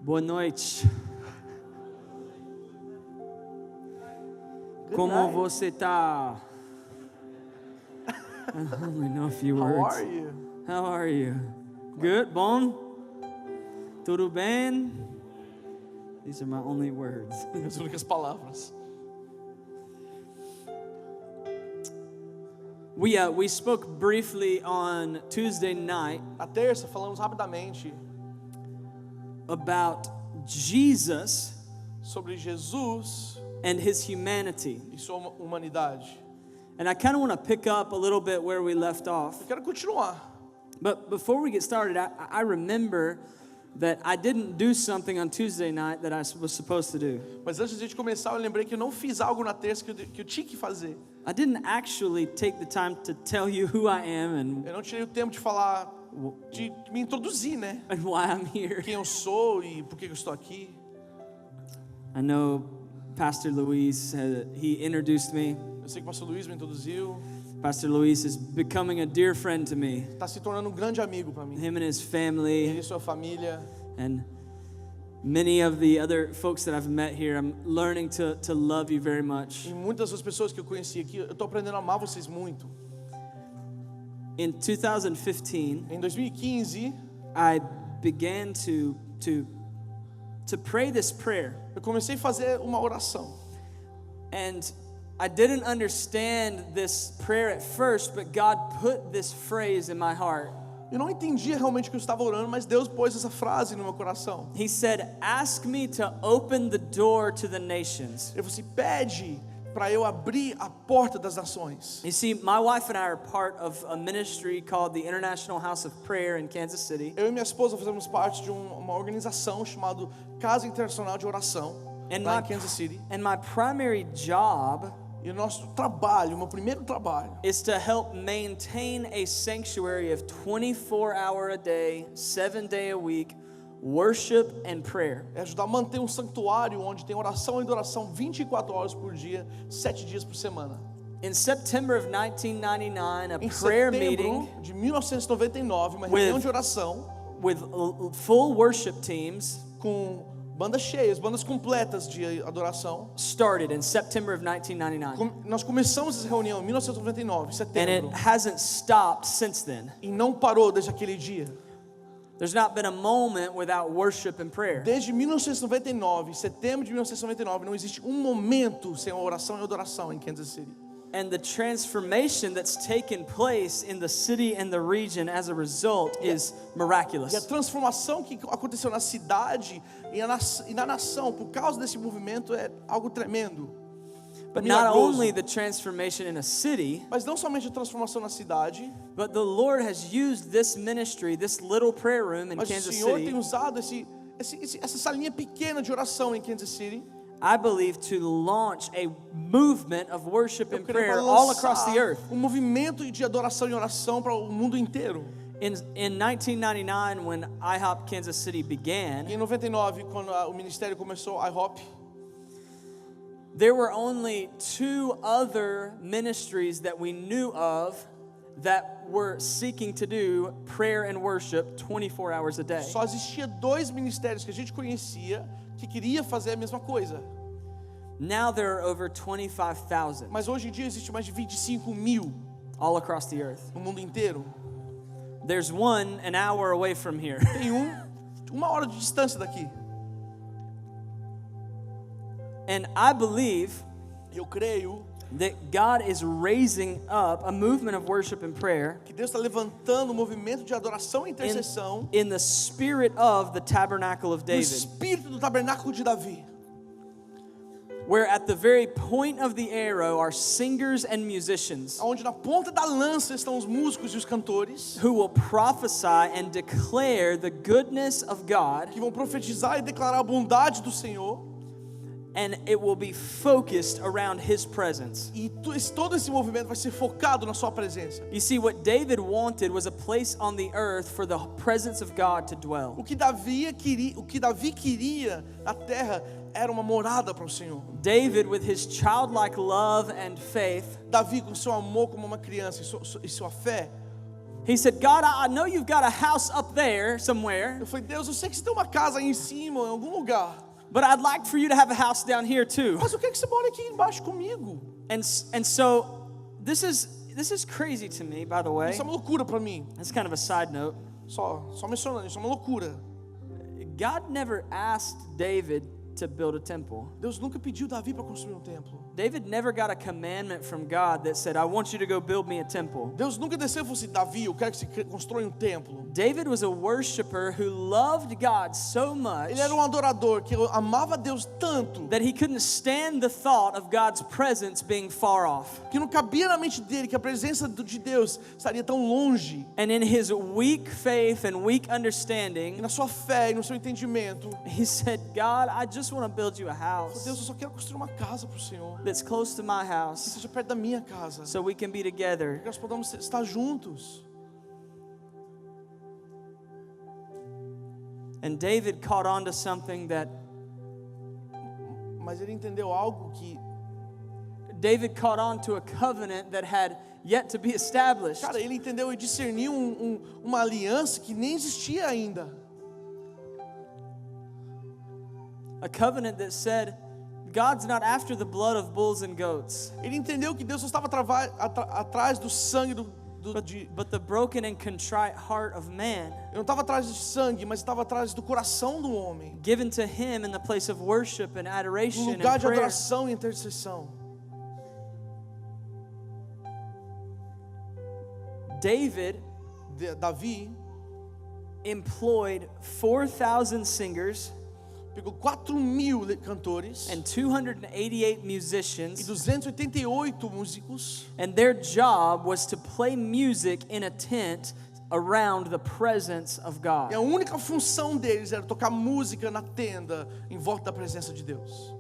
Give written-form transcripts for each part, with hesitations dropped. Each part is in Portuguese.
Boa noite. Como você tá? I only know a few words. How are you? How are you? Good? Bom? Tudo bem? These are my only words. As únicas palavras. We spoke briefly on Tuesday night Na terça falamos rapidamente about Jesus sobre Jesus and his humanity. e sua humanidade. And I kind of want to pick up a little bit where we left off. Eu quero continuar. But before we get started, I remember that I didn't do something on Tuesday night that I was supposed to do. Mas antes de a gente começar, eu lembrei que eu não fiz algo na terça que eu tinha que fazer. I didn't actually take the time to tell you who I am Eu não tirei o tempo de falar, de me introduzir, né? and why I'm here. Quem eu sou e por que eu estou aqui. I know Pastor Luis, he introduced me. Eu sei que o pastor Luiz me introduziu. Pastor Luis is becoming a dear friend to me. Está se tornando um grande amigo para mim. Him and his Ele family e sua família. and many of the other folks that I've met here, I'm learning to love you very much. E muitas das pessoas que eu conheci aqui, eu estou aprendendo a amar vocês muito. In 2015, Em 2015, I began to pray this prayer. eu comecei a fazer uma oração. And I didn't understand this prayer at first, but God put this phrase in my heart. Eu não entendia realmente o que eu estava orando, mas Deus pôs essa frase no meu coração. He said, "Ask me to open the door to the nations." Ele falou assim, pede para eu abrir a porta das nações. You see, my wife and I are part of a ministry called the International House of Prayer in Kansas City. Eu e minha esposa fazemos parte de uma organização chamada Casa Internacional de Oração, lá em Kansas City. And my primary job E o nosso trabalho, o meu primeiro trabalho, is to help maintain a sanctuary of 24-hour a day, 7-day a week, worship and prayer. é ajudar a manter um santuário onde tem oração e adoração 24 horas por dia, 7 dias por semana. In September of 1999, a Em prayer setembro meeting de 1999, uma reunião de oração with full worship teams com bandas cheias, bandas completas de adoração. started in September of 1999. Nós começamos essa reunião em 1999, em And setembro, it hasn't stopped since then. e não parou desde aquele dia. There's not been a moment without worship and prayer. Desde 1999, setembro de 1999, não existe um momento sem oração e adoração em Kansas City. And the transformation that's taken place in the city and the region as a result is E a miraculous. transformação que aconteceu na cidade e na nação por causa desse movimento é algo tremendo. But not milagroso. only the transformation in a city, Mas não somente a transformação na cidade, but the Lord has used this ministry, this little prayer room in mas o Kansas Senhor tem City, usado essa salinha pequena de oração em Kansas City. I believe, to launch a movement of worship and Eu creio prayer para all across the lançar earth. movimento de adoração e oração para o mundo inteiro. In 1999, when IHOP Kansas City E began, em 99, quando o ministério começou, IHOP, there were only 2 other ministries that we knew of that were seeking to do prayer and worship 24 hours a day. só existia 2 ministérios que a gente conhecia que queria fazer a mesma coisa. Now there are over 25,000 Mas hoje em dia existe mais de 25 mil all across the earth. no mundo inteiro. There's one an hour away from here. Tem uma hora de distância daqui. And I believe Eu creio that God is raising up a movement of worship and prayer que Deus está levantando um movimento de adoração e intercessão in the spirit of the tabernacle of no David, espírito do tabernáculo de Davi, where at the very point of the arrow are singers and musicians onde na ponta da lança estão os músicos e os cantores who will prophesy and declare the goodness of God, que vão profetizar e declarar a bondade do Senhor. and it will be focused around His presence. E todo esse movimento vai ser focado na sua presença. You see, what David wanted was a place on the earth for the presence of God to dwell. O que Davi queria na terra era uma morada para o Senhor. David, with his childlike love and faith, Davi, com seu amor como uma criança e sua fé, He said, God, I know you've got a house up there somewhere, Eu falei, Deus, eu sei que você tem uma casa aí em cima, em algum lugar. but I'd like for you to have a house down here too. Mas eu quero que você more aqui embaixo comigo. And so this is crazy to me, by the way. Isso é uma loucura para mim. That's kind of a side note. Só mencionando, isso é uma loucura. God never asked David to build a temple. Deus nunca pediu Davi para construir um templo. David never got a commandment from God that said, I want you to go build me a temple. Deus nunca desceu e falou assim, Davi, eu quero que você construa um templo. David was a worshiper who loved God so much Ele era um adorador que amava Deus tanto that he couldn't stand the thought of God's presence being far off. que não cabia na mente dele que a presença de Deus estaria tão longe. And in his weak faith and weak E understanding, na sua fé e no seu entendimento, he said, God, I just want to build you a falou, house Deus, eu só quero construir uma casa para o Senhor, that's close to my que house seja perto da minha casa, so we can be together. que nós podamos estar juntos. And David caught on to something that Mas ele entendeu algo que, David caught on to a covenant that had yet to be established. cara, ele entendeu e discerniu uma aliança que nem existia ainda. A covenant that said, God's not after the blood of bulls and goats, Ele entendeu que Deus não estava atrás do sangue but the broken and contrite heart of man, Ele não estava atrás de sangue, mas estava atrás do coração do homem, given to him in the place of worship and no adoration lugar and de prayer. adoração e intercessão. Davi employed 4,000 singers pegou 4.000 cantores and 288 e musicians, 288 músicos, and their job was to play music in a tent around the presence of e God. a única função deles era tocar música na tenda em volta da presença de Deus.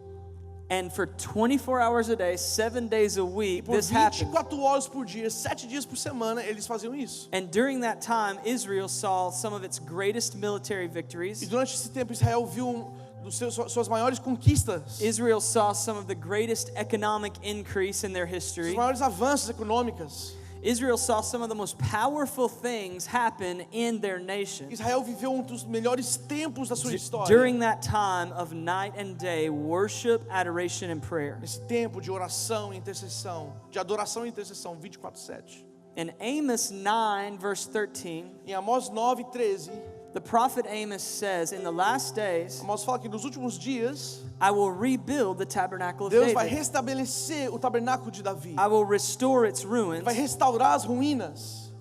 And for 24 hours a day, 7 days a week, Por this happened. 24 horas por dia, 7 dias por semana, eles faziam isso. And during that time, Israel saw some of its greatest military E victories. durante esse tempo, Israel viu suas maiores conquistas, Israel saw some of the greatest economic increase in their os history. maiores avanços econômicos. Israel saw some of the most powerful things happen in their nation. Israel viveu um dos melhores tempos da sua história. During that time of night and day, worship, adoration, and prayer. Nesse tempo de oração e intercessão, de adoração e intercessão, 24/7. In Amos 9, verse 13, Em Amós 9:13, the prophet Amos says, in the last days, Amós fala que nos últimos dias, I will rebuild the tabernacle of Deus vai David. restabelecer o tabernáculo de Davi. I will restore its ruins. Vai restaurar as ruínas.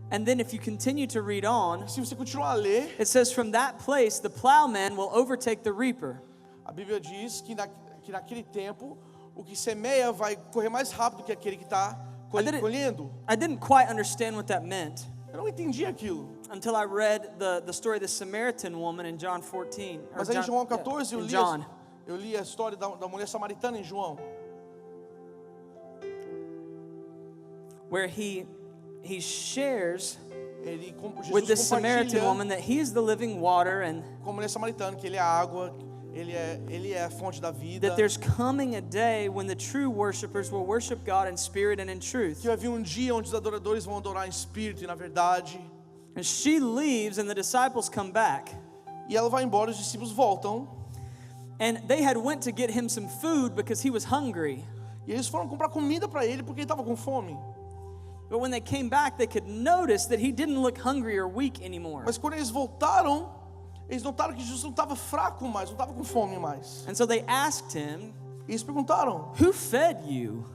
And then if you continue to read on, Se você continuar a ler, it says, from that place, the plowman will overtake the reaper. a Bíblia diz que naquele tempo, o que semeia vai correr mais rápido que aquele que está colhendo. I didn't quite understand what that meant Eu não entendi aquilo. until I read the story of the Samaritan woman in John 14. or Mas aí em João yeah, 14 in John. eu li a história da mulher samaritana em João. Where he shares Jesus with this Samaritan compartilha woman that he is the living water and com a mulher samaritana que ele é a água, ele é a fonte da vida. that there's coming a day when the true worshipers will worship God in spirit and in truth. Que vai vir um dia onde os adoradores vão adorar em espírito e na verdade. And she leaves and the disciples come back. E ela vai embora, os discípulos voltam. And they had went to get him some food because he was hungry. E eles foram comprar comida para ele porque ele estava com fome. But when they came back, they could notice that he didn't look hungry or weak anymore. Mas quando eles voltaram, eles notaram que Jesus não estava fraco mais, não estava com fome mais. And so they asked him, E eles perguntaram: who fed you?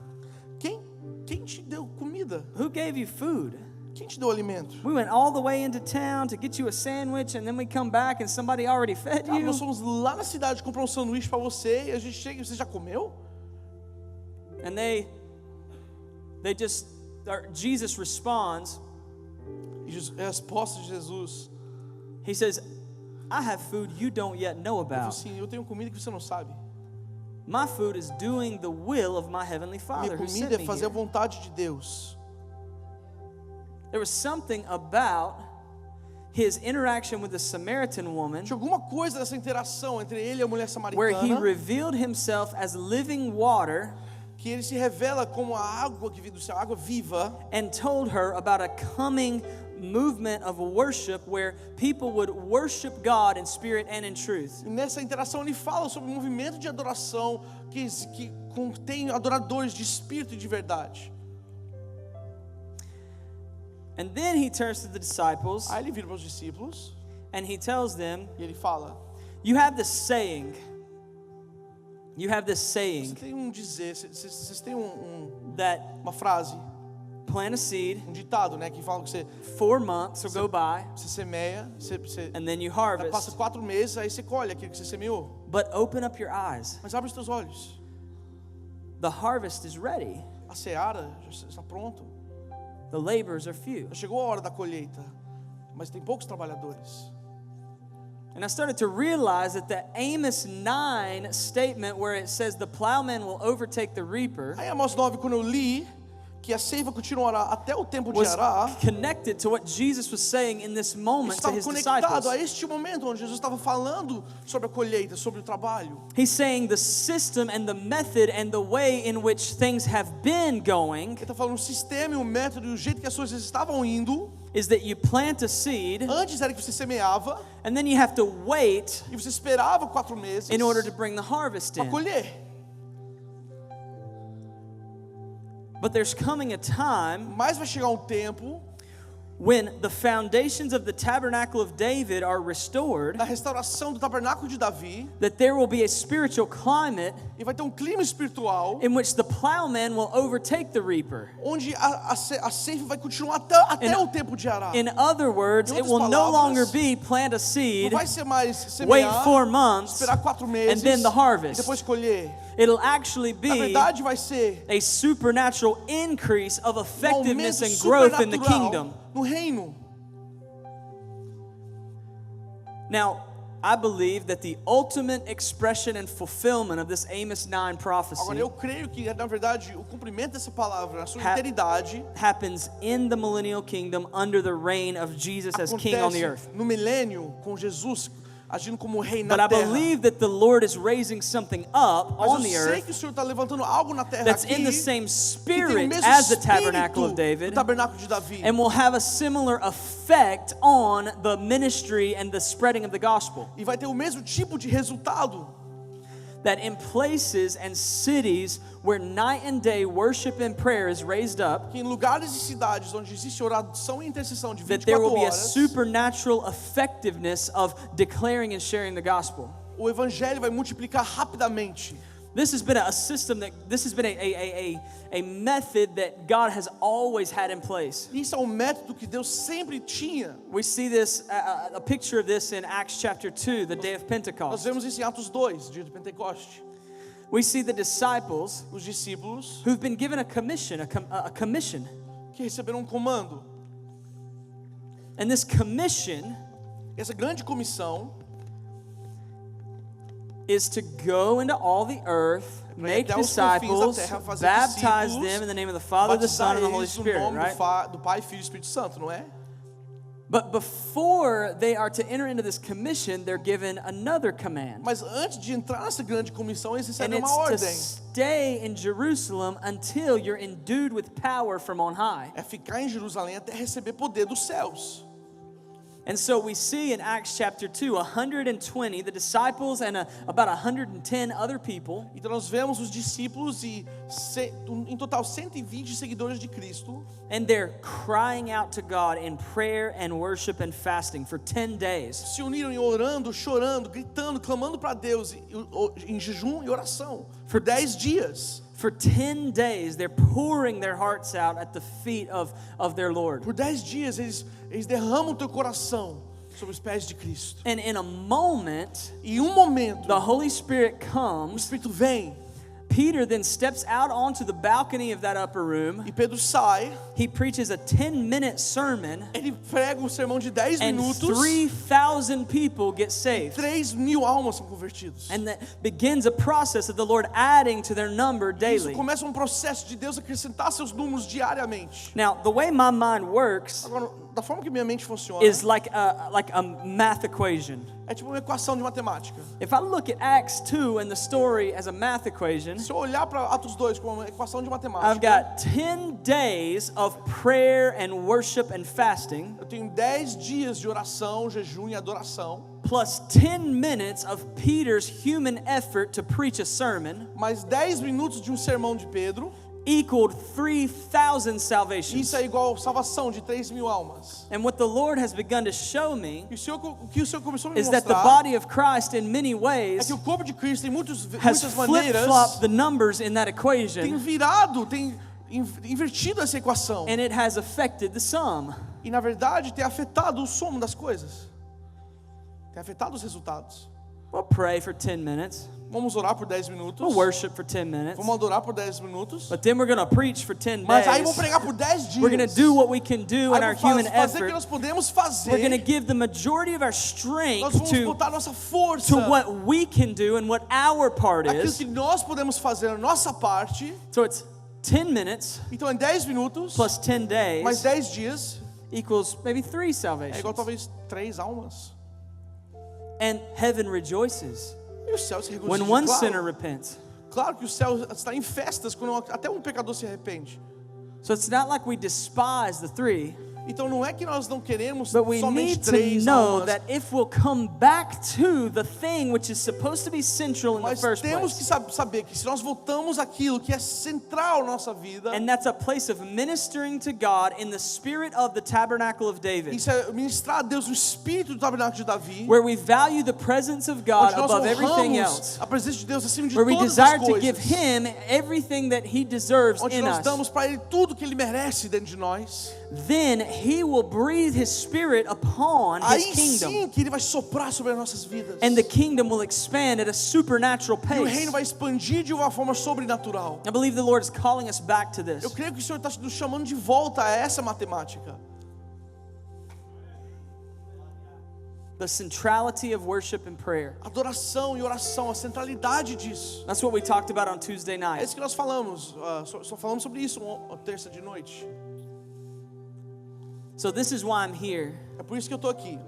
Quem te deu comida? Who gave you food? Quem te deu alimento? We went all the way into town to get you a sandwich and then we come back and somebody already fed Cara, you. nós fomos lá na cidade comprar um sanduíche para você e a gente chega e você já comeu? And Jesus responds, E a resposta de Jesus he says, I have food you don't yet know falou about. assim: eu tenho comida que você não sabe. My food is doing the will of my heavenly Father Minha who comida sent é me fazer a here. vontade de Deus. There was something about his interaction with the Samaritan woman Tinha alguma coisa dessa interação entre ele e a mulher where he samaritana revealed himself as living water que ele se revela como a água que vem do céu, água viva, and told her about a coming movement of worship where people would worship God in spirit and in truth. e nessa interação ele fala sobre um movimento de adoração que contém adoradores de espírito e de verdade. And then he turns to the disciples Aí ele vira para os discípulos and he tells them, e ele fala: you have this saying. You have this Você saying tem um dizer, vocês têm that uma frase, plant a seed, um ditado, né, que fala que você 4 months will go by, você semeia, você and then you passa harvest. 4 meses, aí você colhe aquilo que você semeou. But open up your eyes. Mas abre os teus olhos. The harvest is ready. A seara já está pronto. The laborers are few. Já chegou a hora da colheita, mas tem poucos trabalhadores. And I started to realize that the Amos 9 statement where it says the plowman will overtake the reaper Aí Amós 9, quando eu li que a seiva continuará até o tempo de was arar, connected to what Jesus was saying in this moment to estava his conectado disciples. a este momento onde Jesus estava falando sobre a colheita, sobre o trabalho. He's saying the system and the method and the way in which things have been going Ele está falando o sistema e o método e o jeito que as coisas estavam indo. is that you plant a seed Antes era que você semeava and then you have to wait e você esperava 4 meses in order to bring the harvest para in. colher. But there's coming a time Mas vai chegar um tempo when the foundations of the tabernacle of David are restored, na restauração do tabernáculo de Davi that there will be a spiritual climate e vai ter um clima espiritual in which the plowman will overtake the reaper. onde a ceifa vai continuar até o tempo de arar. In other words, Em it outras will no palavras, longer be plant a seed, Não vai ser mais wait semear, 4 months, esperar 4 meses and then the e harvest. depois colher. It'll actually Na be verdade vai ser a supernatural increase of effectiveness aumento and growth in the supernatural kingdom. no reino. Now, I believe that the ultimate expression and fulfillment of this Amos 9 prophecy Agora eu creio que na verdade o cumprimento dessa palavra, na sua inteiridade, happens in the millennial kingdom under the reign of Jesus as king on the earth. acontece no milênio com Jesus agindo como rei But na I terra. believe that the Lord is raising something up Mas on eu the sei earth que o Senhor está levantando algo na terra that's aqui in the same que tem o spirit mesmo as the espírito tabernacle of do David tabernáculo de Davi. and will have a similar effect on the ministry and the spreading of the gospel. E vai ter o mesmo tipo de resultado. That in places and cities where night and day worship and prayer is raised up, Que em lugares e cidades onde existe oração e intercessão de that there 24 will be a horas, supernatural effectiveness of declaring and sharing the gospel. o evangelho vai multiplicar rapidamente. This has been a system this has been a method that God has always had in place. Isso é um método que Deus sempre tinha. We see this, a picture of this in Acts chapter 2, the day of Nós Pentecost. vemos isso em Atos 2, dia de Pentecoste. We see the disciples Os discípulos who've been given a commission, a commission. que receberam um comando. And this commission Essa grande comissão is to go into all the earth, make até os confins da disciples, terra, fazer baptize discípulos, them in the name of the Father, the Son, batizar and the Holy eles no Spirit, nome right? do Pai, Filho e Espírito Santo, não é? But before they are to enter into this commission, they're given another command. Mas antes de entrar nessa grande comissão, eles And recebem uma it's to ordem. stay in Jerusalem until you're endued with power from on high. É ficar em Jerusalém até receber poder dos céus. And so we see in Acts chapter 2, 120, the disciples and about 110 other people, Então nós vemos os discípulos e em total 120 seguidores de Cristo. and they're crying out to God in prayer and worship and fasting for 10 days. Se uniram e orando, chorando, gritando, clamando para Deus em jejum e oração por 10 dias. For 10 days, they're pouring their hearts out at the feet of their Lord. Por 10 dias eles derramam o teu coração sobre os pés de Cristo. And in a moment, E em um momento, the Holy Spirit o comes. Espírito vem Peter then steps out onto the balcony of that upper room. e Pedro sai. He preaches a 10-minute sermon, Ele prega um sermão de 10 and minutos. 3,000 people get saved. 3.000 almas são convertidos. And that begins a process of the Lord adding to their number Isso daily. começa um processo de Deus acrescentar seus números diariamente. Now, the way my mind works Agora, da forma que minha mente funciona, is like a math equation. é tipo uma equação de matemática. If I look at Acts 2 and the story as a math equation, Se eu olhar para Atos 2 como uma equação de I've matemática, got 10 days of prayer and worship and fasting, eu tenho 10 dias de oração, jejum e adoração, plus 10 minutes of Peter's human effort to preach a sermon, mais 10 minutos de um sermão de Pedro. equaled 3,000 salvations. Isso é igual salvação de 3.000 almas. And what the Lord has begun to show me E o que o Senhor começou a me is that the mostrar body of Christ in many é ways que o corpo de Cristo tem has muitas maneiras, flip-flopped the numbers in that tem equation, virado, tem invertido essa equação. and it has affected the sum. E na verdade tem afetado o somo das coisas. Tem afetado os resultados. We'll pray for 10 minutes. Vamos orar por 10 minutos. We'll worship for 10 minutes. Vamos adorar por 10 minutos. But then we're going to preach for 10 Mas aí vamos days. pregar por 10 dias. We're going to do what we can do in Aí our vamos human fazer o que effort. nós podemos fazer. We're going to give the majority of our Nós strength vamos to botar nossa força, what we can do and what our part aquilo is. que nós podemos fazer, a nossa parte. So it's 10 minutes Então em 10 minutos, plus 10 mais days 10 dias, equals maybe 3 é salvations. igual talvez 3 almas. And heaven rejoices E o céu se regozija. when one Claro, sinner repents. claro que o céu está em festas quando até um pecador se arrepende. So it's not like we despise the 3. Então não é que nós não queremos But we somente need to 3 know almas, that if we'll come back to the thing which is supposed to be central in the mas first temos place, que saber que se nós voltamos àquilo que é central na nossa vida, and that's a place of ministering to God in the spirit of the tabernacle of David, isso é ministrar a Deus no espírito do tabernáculo de Davi, where we value the presence of God onde nós above everything honramos else, a presença de Deus acima de where we todas as desire to give coisas, Him everything that He deserves onde in nós us. damos para Ele tudo que Ele merece dentro de nós. Then He will breathe His Spirit upon His Aí kingdom, sim que Ele vai soprar sobre as nossas vidas. and the kingdom will expand at a supernatural E o pace. reino vai expandir de uma forma sobrenatural. I believe the Lord is calling us back to this. Eu creio que o Senhor está nos chamando de volta a essa matemática. The centrality of worship and prayer. Adoração e oração, a centralidade disso. That's what we talked about on Tuesday É night. isso que nós falamos. Só falamos sobre isso terça de noite. So this is why I'm here, É por isso que eu estou aqui.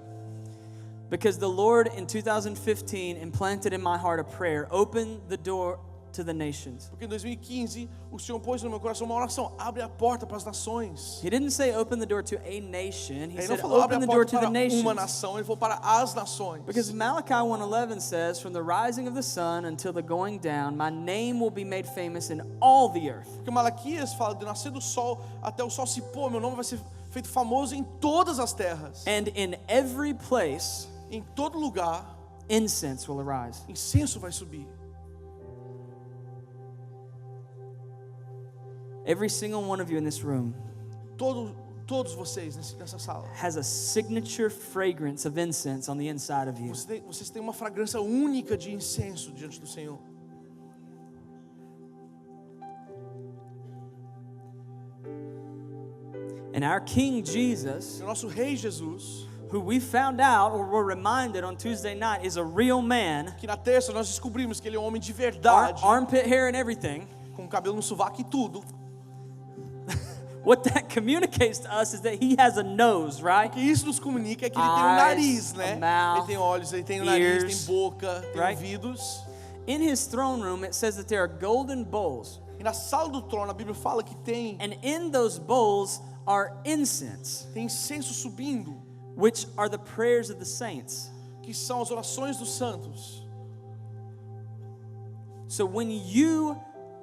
because the Lord in 2015 implanted in my heart a prayer, open the door to the nations. Porque em 2015 o Senhor pôs no meu coração uma oração: abre a porta para as nações. He didn't say open the door to a nation. He Ele não said falou abre open a the door porta to the para uma nations. nação, ele falou para as nações. Because Malachi 1:11 says, from the rising of the sun until the going down, my name will be made famous in all the earth. Porque Malaquias fala de nascer do sol até o sol se pôr, meu nome vai ser feito famoso em todas as terras. And in every place, Em todo lugar, incense will arise. incenso vai subir. Every single one of you in this room Todos vocês nessa sala, has a signature fragrance of incense on the inside of you. vocês têm uma fragrância única de incenso diante do Senhor. And our King Jesus, E o nosso Rei Jesus, who we found out or were reminded on Tuesday night is a real man, que na terça nós descobrimos que ele é um homem de verdade, armpit hair and everything. com cabelo no sovaco e tudo. What that communicates to us is that he has a nose, right? O que isso nos comunica é que ele tem um Eyes, nariz, a né? mouth, Ele tem olhos, ele tem o nariz, ears, tem boca, tem right? ouvidos. In his throne room, it says that there are golden bowls, E na sala do trono a Bíblia fala que tem and in those bowls are incense, incenso subindo, which are the prayers of the saints. que são as orações dos santos. So when you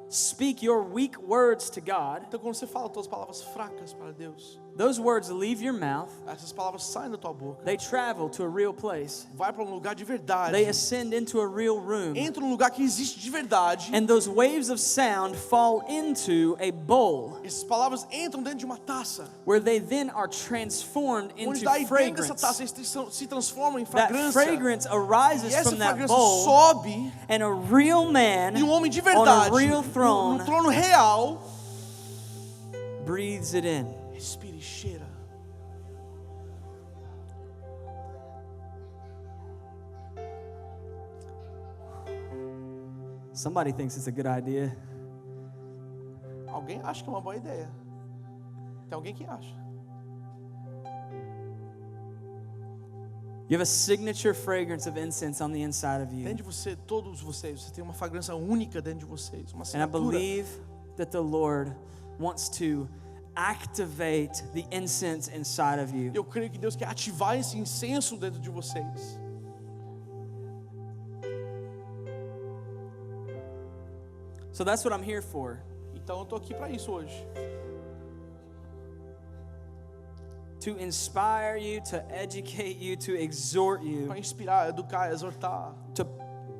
speak your weak words to God, Então quando você fala todas as palavras fracas para Deus, those words leave your mouth, essas palavras saem da tua boca, they travel to a real place, vai para um lugar de verdade, they ascend into a real room, entra num lugar que existe de verdade. and those waves of sound fall into a bowl, Essas palavras entram dentro de uma taça, where they then are transformed onde into daí dentro dessa fragrance. taça eles se transformam em That fragrância. fragrance arises E essa from that fragrância bowl, sobe and a real man e um homem de on a verdade real throne no trono real breathes it in. respira e cheira. Somebody thinks it's a good idea. Alguém acha que é uma boa ideia. Tem alguém que acha. You have a signature fragrance of incense on the inside of you. Dentro de você, todos vocês, você tem uma fragrância única dentro de vocês, uma And I assinatura. believe that the Lord wants to activate the incense inside of you. Eu creio que Deus quer ativar esse incenso dentro de vocês. So that's what I'm here for. Então eu tô aqui para isso hoje. To inspire you, to educate you, to exhort you, Para inspirar, educar, exortar. to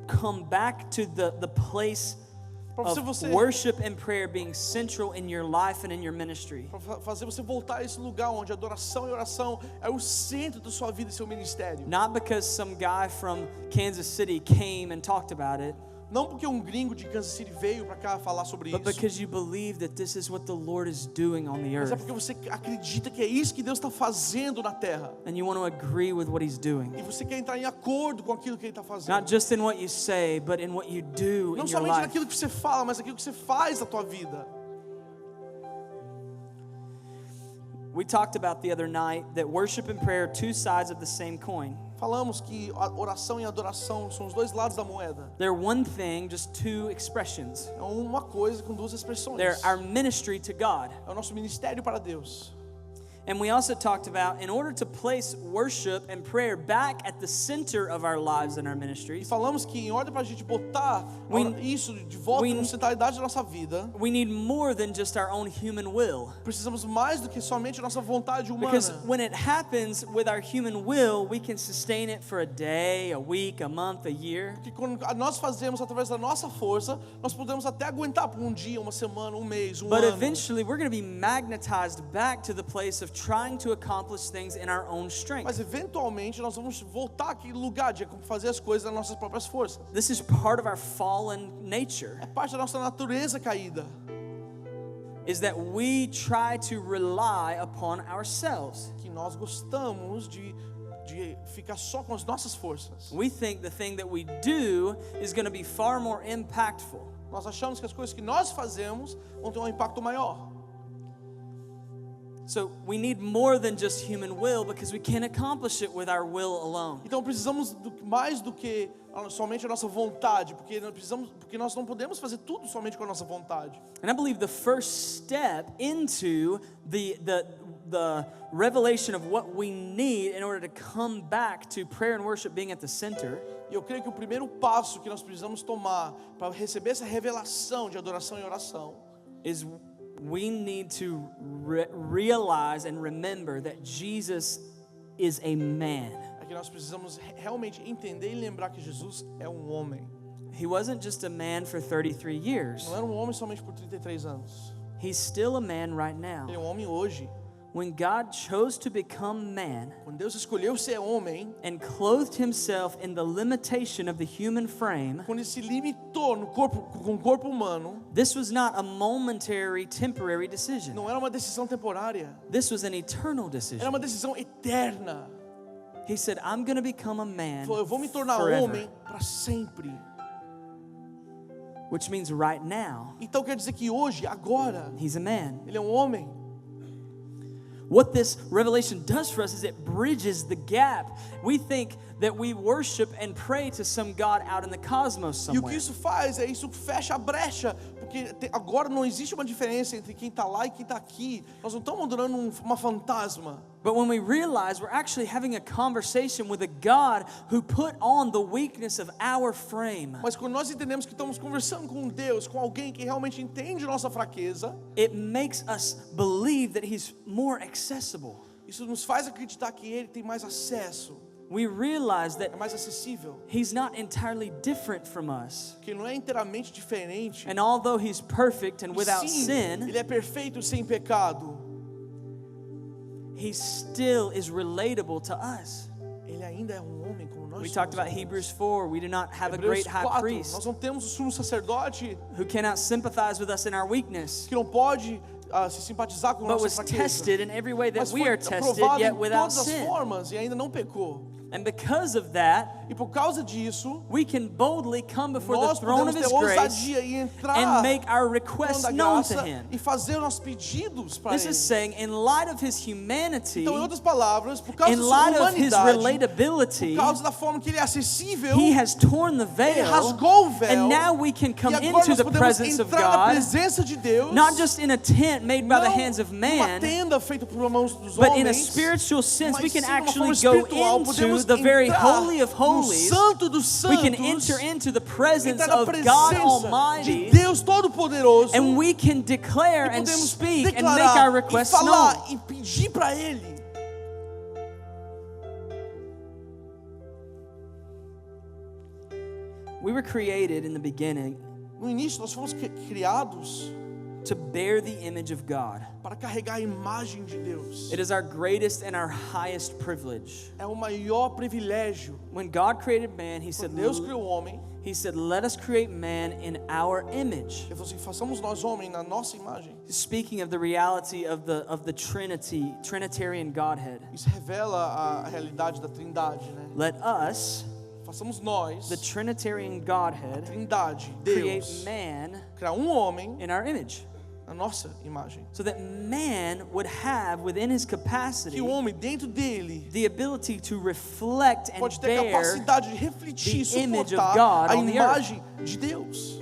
come back to the place Para of você worship and prayer being central in your life and in your ministry. para fazer você voltar a esse lugar onde adoração e oração é o centro da sua vida e seu ministério. Not because some guy from Kansas City came and talked about it, Não porque um gringo de Kansas City veio para cá falar sobre but isso, because you believe that this is what the Lord is doing on the mas é earth. porque você acredita que é isso que Deus está fazendo na terra. And you want to agree with what He's doing. E você quer entrar em acordo com aquilo que Ele está fazendo. Not just in what you say, but in what you do Não in your somente life. naquilo que você fala, mas naquilo que você faz na tua vida. We talked about the other night that worship and prayer are two sides of the same coin. Falamos que a oração e a adoração são os dois lados da moeda. They're one thing, just two expressions. É uma coisa com duas expressões. They're our ministry to God. É o nosso ministério para Deus. And we also talked about, in order to place worship and prayer back at the center of our lives and our E ministries, falamos que em ordem para a gente botar isso de volta we- na centralidade da nossa vida, we need more than just our own human will. precisamos mais do que somente a nossa vontade Because humana. when it happens with our human will, we can sustain it for a day, a week, a month, a year. Porque quando nós fazemos através da nossa força, nós podemos até aguentar por um dia, uma semana, um mês, um But ano. eventually, we're going to be magnetized back to the place of trying to accomplish things in our own strength. Mas eventualmente nós vamos voltar àquele lugar de fazer as coisas nas nossas próprias forças. This is part of our fallen nature, É parte da nossa natureza caída. is that we try to rely upon ourselves. Que nós gostamos de ficar só com as nossas forças. We think the thing that we do is going to be far more impactful. Nós achamos que as coisas que nós fazemos vão ter um impacto maior. So we need more than just human will because we can't accomplish it with our will alone. Então precisamos mais do que somente a nossa vontade, porque nós não podemos fazer tudo somente com a nossa vontade. And I believe the first step into the revelation of what we need in order to come back to prayer and worship being at the center E eu creio que o primeiro passo que nós precisamos tomar para receber essa revelação de adoração e oração is we need to realize and remember that Jesus is a man. é que nós precisamos realmente entender e lembrar que Jesus é um homem. He wasn't just a man for 33 years. Não era um homem somente por 33 anos. He's still a man right now. Ele é um homem hoje. When God chose to become man Quando Deus escolheu ser homem, and clothed himself in the limitation of the human frame, quando ele se limitou no corpo, com o corpo humano, this was not a momentary, temporary decision. não era uma decisão temporária, This was an eternal era decision. uma decisão eterna. He said, I'm going to become a man Ele falou, eu vou me tornar forever. homem para sempre. Which means right now, Então quer dizer que hoje, agora, he's a man. ele é um homem. What this revelation does for us is it bridges the gap. We think that we worship and pray to some God out in the cosmos E o que somewhere. isso faz é isso fecha a brecha, porque agora não existe uma diferença entre quem está lá e quem está aqui. Nós não estamos adorando uma fantasma. But when we realize we're actually having a conversation with a God who put on the weakness of our frame, Mas quando nós entendemos que estamos conversando com Deus, com alguém que realmente entende nossa fraqueza, it makes us believe that He's more accessible. isso nos faz acreditar que Ele tem mais acesso, We realize é that mais acessível, He's not entirely different from us. que Ele não é inteiramente diferente. And although He's perfect and E without sim, sin, Ele é perfeito sem pecado. He still is relatable to us. Ele ainda é um homem como nós We somos. talked about homens. Hebrews 4. We do not have a Hebreus great high 4, priest nós não temos o sumo sacerdote who cannot sympathize with us in our weakness, que não pode se simpatizar com a but nossa was fraqueza. tested in every way that Mas we foi are tested, aprovado yet em without todas as sin. formas e ainda não pecou. And because of that, E por causa disso, we can boldly come before the nós throne podemos of ter His grace ousadia e entrar and make our no trono requests da known to graça Him. e fazer nossos pedidos para This Ele. is saying, in light of His humanity, Então, em outras palavras, por causa in da light sua of His humanidade, relatability, por causa da forma que Ele é acessível, He has torn the Ele veil, rasgou o véu. and now we can come E agora into nós the podemos presence of entrar na God, presença de Deus, not just in a tent made by the não hands of numa man, tenda feita por mãos dos but in a homens, spiritual sense, we mas can sim, de uma actually forma go espiritual, into podemos the very entrar holy of no holies. Santo dos We can Santos, enter into the presence entrar na of God presença Almighty, de Deus Todo-Poderoso, and we can declare e and podemos speak and make our declarar e requests known. falar e pedir para Ele. We were created in the beginning No início, nós fomos criados to bear the image of God. para carregar a imagem de Deus. It is our greatest and our highest privilege. É o maior privilégio. When God created man, He said, Quando Deus criou o homem, let us create man in our image. Ele falou assim, façamos nós homem na nossa imagem. Speaking of the reality of the Trinity, Trinitarian Godhead. Isso revela a realidade da Trindade, né? Let us, Façamos nós, the Trinitarian Godhead, Trindade, create Deus, man criar homem in our image. na nossa imagem. So that man would have within his capacity Que o homem dentro dele the ability to reflect and pode ter a bear capacidade de refletir e the image of suportar God a on the imagem de Deus.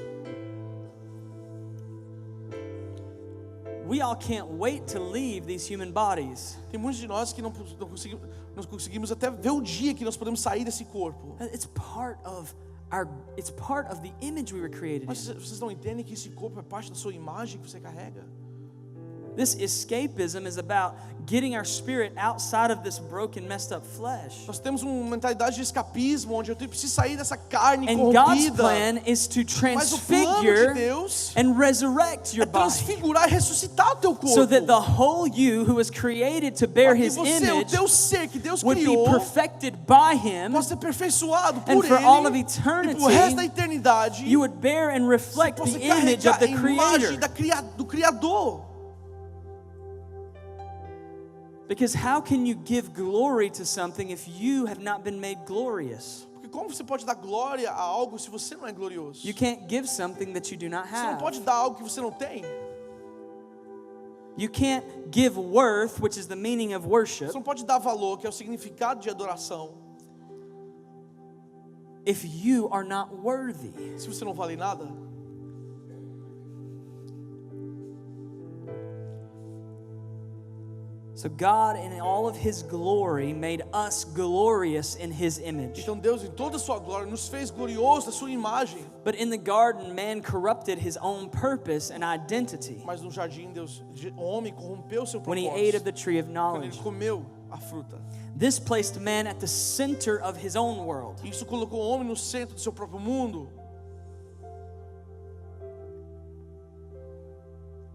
We all can't wait to leave these human bodies. Tem muitos de nós que não conseguimos até ver o dia que nós podemos sair desse corpo. It's part of the image we were created Mas in. vocês não entendem que esse corpo é parte da sua imagem que você carrega? This escapism is about getting our spirit outside of this broken, messed up flesh. Nós temos uma mentalidade de escapismo, onde eu preciso sair dessa carne And God's corrompida. plan is to Mas o plano de transfigure Deus and resurrect your é body, transfigurar e ressuscitar o teu corpo. so that the whole you who was created to bear Para que His você, o image, teu ser que Deus would be criou, perfected by Him, possa ser aperfeiçoado and por for Ele, all of e eternity, pro resto da eternidade, you would bear and reflect possa the image of carregar a the imagem Creator. do Criador. Because how can you give glory to something if you have not been made glorious? Porque como você pode dar glória a algo se você não é glorioso? You can't give something that you do not Você não have. pode dar algo que você não tem. You can't give worth, which is the meaning of worship, Você não pode dar valor, que é o significado de adoração, if you are not worthy. se você não vale nada. So God, in all of His glory, made us glorious in His image. Então Deus, em toda a sua glória, nos fez gloriosos da sua imagem. But in the garden, man corrupted his own purpose and identity Mas no jardim, o homem corrompeu o seu when he ate of propósito the tree of quando knowledge. ele comeu a fruta. This placed man at the center of his own world. Isso colocou o homem no centro do seu próprio mundo.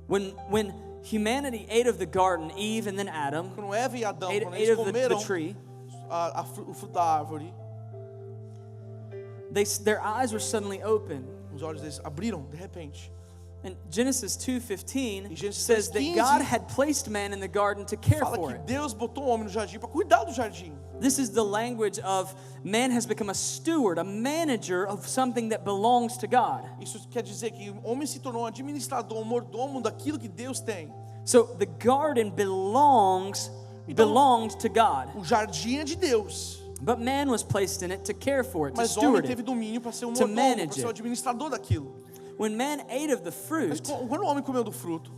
When humanity ate of the garden, Eve and then Adam Quando Eva e Adão, ate quando eles of the comeram tree, o fruto da árvore, their eyes were suddenly open. os olhos deles abriram de repente. And Genesis 2:15 E Gênesis says that 2:15 God had placed man in the garden to care Fala for que it. Deus botou o homem no jardim para cuidar do jardim. This is the language of man has become a steward, a manager of something that belongs to God. Isso quer dizer que o homem se tornou um administrador, um mordomo daquilo que Deus tem. So the garden belonged to God, O jardim é de Deus, but man was placed in it to care for it, to mas o homem steward teve it. domínio para ser um to mordomo, manage para ser o it. administrador daquilo. When man ate of the Mas fruit, quando o homem comeu do fruto,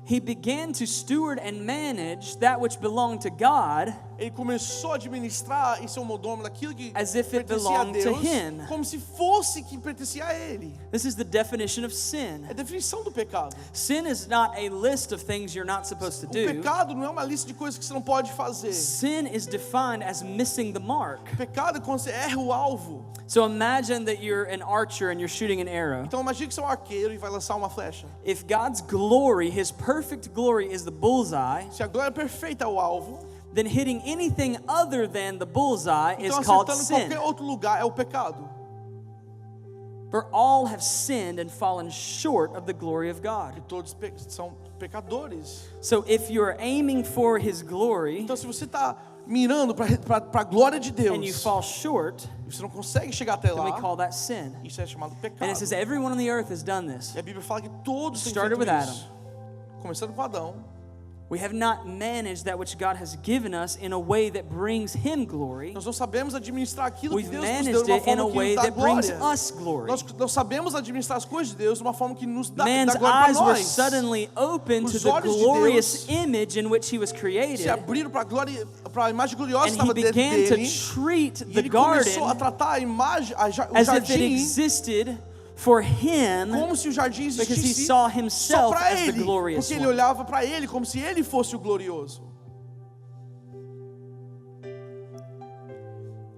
he began to steward and manage that which belonged to God ele começou a administrar e ser um mordomo daquilo que as if it pertencia a belonged to Deus, him. como se fosse que pertencia a Ele. This is the definition of sin. É a definição do pecado. Sin is not a list of things you're not supposed to O do. pecado não é uma lista de coisas que você não pode fazer. Sin is defined as missing the mark. O pecado é quando você erra o alvo. So imagine that you're an archer and you're shooting an arrow. Então imagine que você é um arqueiro e vai lançar uma flecha. If God's glory, His perfect glory, is the bullseye, Se a glória perfeita é o alvo, then hitting anything other than the bullseye is então called acertando sin. qualquer outro lugar é o pecado. For all have sinned and fallen short of the glory of God. E todos são pecadores. So if you're aiming for His glory, Então se você está mirando para a glória de Deus, and you fall short, e você não consegue chegar até then we lá, call that sin. isso é chamado And pecado. it says everyone on the earth has done this. E a Bíblia fala que todos têm Started feito with isso. Começando com Adão. We have not managed that which God has given us in a way that brings Him glory. Nós não sabemos administrar aquilo que We've Deus nos deu managed de uma it in a forma que way nos dá that brings glória. us glory. Nós não sabemos administrar as coisas de Deus de uma forma que nos dá Man's glória para eyes were nós. suddenly open to Os the olhos de glorious Deus image in which He was created, Se abriram para a imagem gloriosa que and He estava dentro began dele. to treat E the ele começou a garden tratar a imagem, o as if it jardim, existed for Him, como se o jardim because He existisse saw só Himself para as the ele, glorious porque ele one. olhava para ele como se ele fosse o glorioso.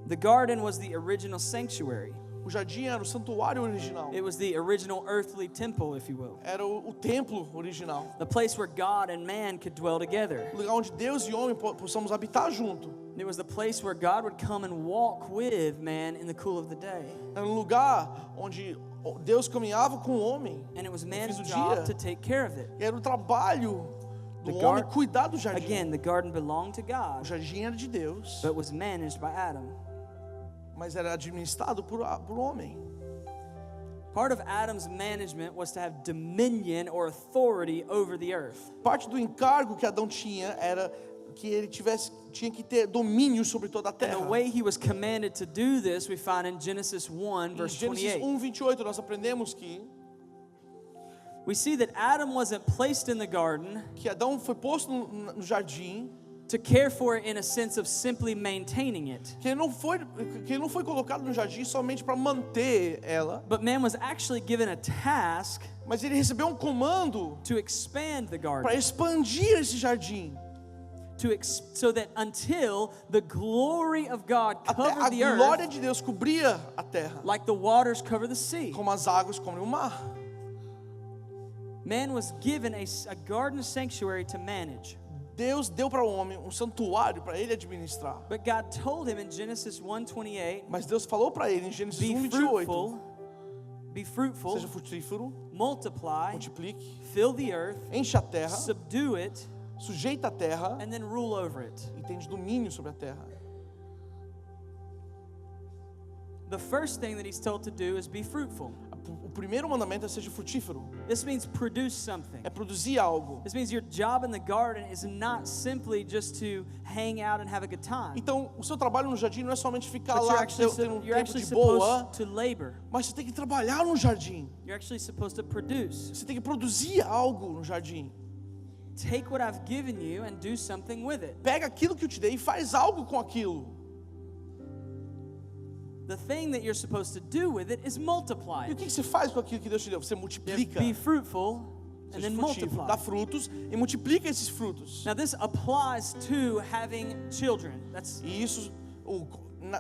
The garden was the original sanctuary. O jardim era o santuário original. It was the original earthly temple, if you will. Era o templo original. The place where God and man could dwell together. O lugar onde Deus e homem possamos habitar junto. It was the place where God would come and walk with man in the cool of the day. Era um lugar onde Deus caminhava com o homem. And it was no fim man's do job dia. to take care of it. E era o trabalho do The homem gar- cuidar do jardim. Again, the garden belonged to O God, jardim era de Deus, but was managed by Adam. mas era administrado por homem. Part of Adam's management was to have dominion or authority over the earth. Parte do encargo que Adão tinha era que ele tinha que ter domínio sobre toda a And terra. the way he was commanded to do this, we find in Genesis 1, Em verse Gênesis 28. 1:28 nós aprendemos We see that Adam wasn't placed in the garden que Adão foi posto no jardim, to care for it in a sense of simply maintaining it. que ele não foi colocado no jardim somente para manter ela, But man was actually given a task mas ele recebeu um comando to expand the para garden, expandir esse jardim, so that until the glory of God até a covered the earth, glória de Deus cobria a terra, like the waters cover the sea. como as águas cobrem o mar. Man was given a garden sanctuary to manage. Deus deu para o homem um santuário para ele administrar. But God told him in Genesis 1:28, Mas Deus falou para ele em Gênesis be 1:28, fruitful, seja frutífero, multiply, multiplique, fill the earth, enche a terra, subdue it, sujeita a terra and then rule over it. e tem domínio sobre a terra. The first thing that he's told to do is be fruitful. O primeiro mandamento é seja frutífero, This means produce something. é produzir algo. This means your job in the garden is not simply just to hang out and have a good time. Então, o seu trabalho no jardim não é somente ficar But lá tendo um you're tempo actually de boa, supposed to labor. mas você tem que trabalhar no jardim. You're actually supposed to produce. Você tem que produzir algo no jardim. Take what I've given you and do something with it. Pega aquilo que eu te dei e faz algo com aquilo. The thing that you're supposed to do with it is multiply E o it. que você faz com aquilo que Deus te deu? Você multiplica. Be fruitful and Seja then frutífero, multiply. dá frutos e multiplica esses frutos. Now this applies to having children. E isso,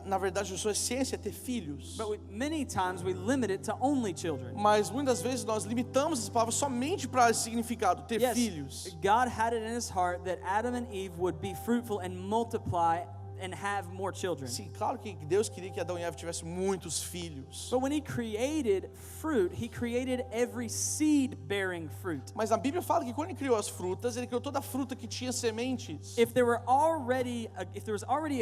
na verdade, a sua essência é ter filhos. But many times we limit it to only children. Mas muitas vezes nós limitamos essas palavras somente para esse significado, ter Yes, filhos. God had it in his heart that Adam and Eve would be fruitful and multiply and have more children. Sim, claro que Deus queria que Adão e Eva tivessem muitos filhos. But when he created fruit, he created every seed-bearing fruit. Mas a Bíblia fala que quando ele criou as frutas, ele criou toda a fruta que tinha sementes. If there was already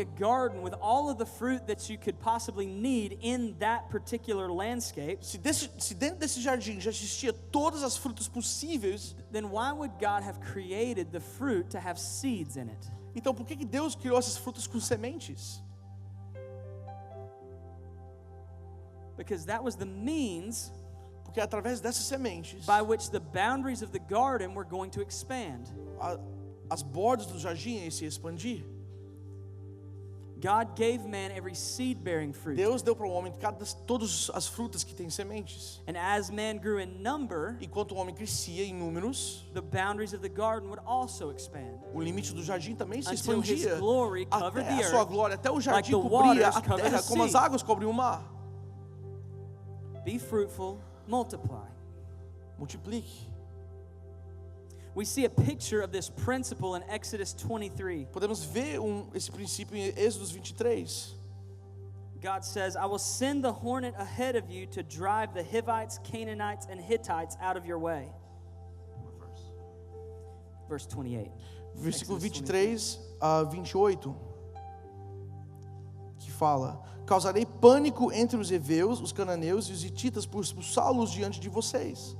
a garden with all of the fruit that you could possibly need in that particular landscape, Se dentro desse jardim já existia todas as frutas possíveis, then why would God have created the fruit to have seeds in it? então por que Deus criou essas frutas com sementes? Because that was the means Porque através dessas sementes, by which the boundaries of the garden were going to expand. as bordas do jardim iam se expandir. God gave man every seed-bearing fruit. Deus deu para o homem todas as frutas que têm sementes. And as man grew in number, Enquanto o homem crescia em números, the boundaries of the garden would also expand. o limite do jardim também se Until his expandia. glory covered Até the a sua earth, glória, até o like jardim the cobria waters a cover terra, the como as sea. águas cobrem o mar. Be fruitful, multiply. Multiplique. We see a picture of this principle in Exodus 23. Podemos ver esse princípio em Êxodo 23. God says, I will send the hornet ahead of you to drive the Hivites, Canaanites, and Hittites out of your way. Verse 28. Versículo Exodus 23 a 28. fala: causarei pânico entre os heveus, os cananeus e os hititas por expulsá-los diante de vocês.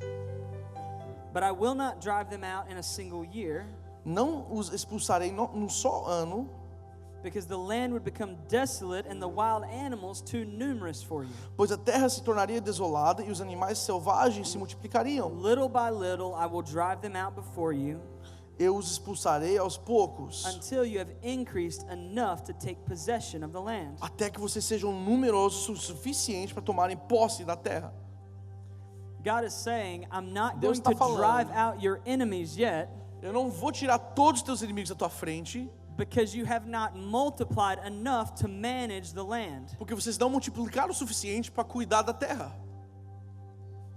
But I will not drive them out in a single year, Não os expulsarei num só ano, because the land would become desolate and the wild animals too numerous for you. pois a terra se tornaria desolada e os animais selvagens se multiplicariam. Little by little I will drive them out before you, Eu os expulsarei aos poucos, until you have increased enough to take possession of the land. até que vocês sejam numerosos o suficiente para tomarem posse da terra. God is saying, I'm not Deus going está to falando. drive out your enemies yet, Eu não vou tirar todos os teus inimigos da tua frente, because you have not multiplied enough to manage the land. porque vocês não multiplicaram o suficiente para cuidar da terra.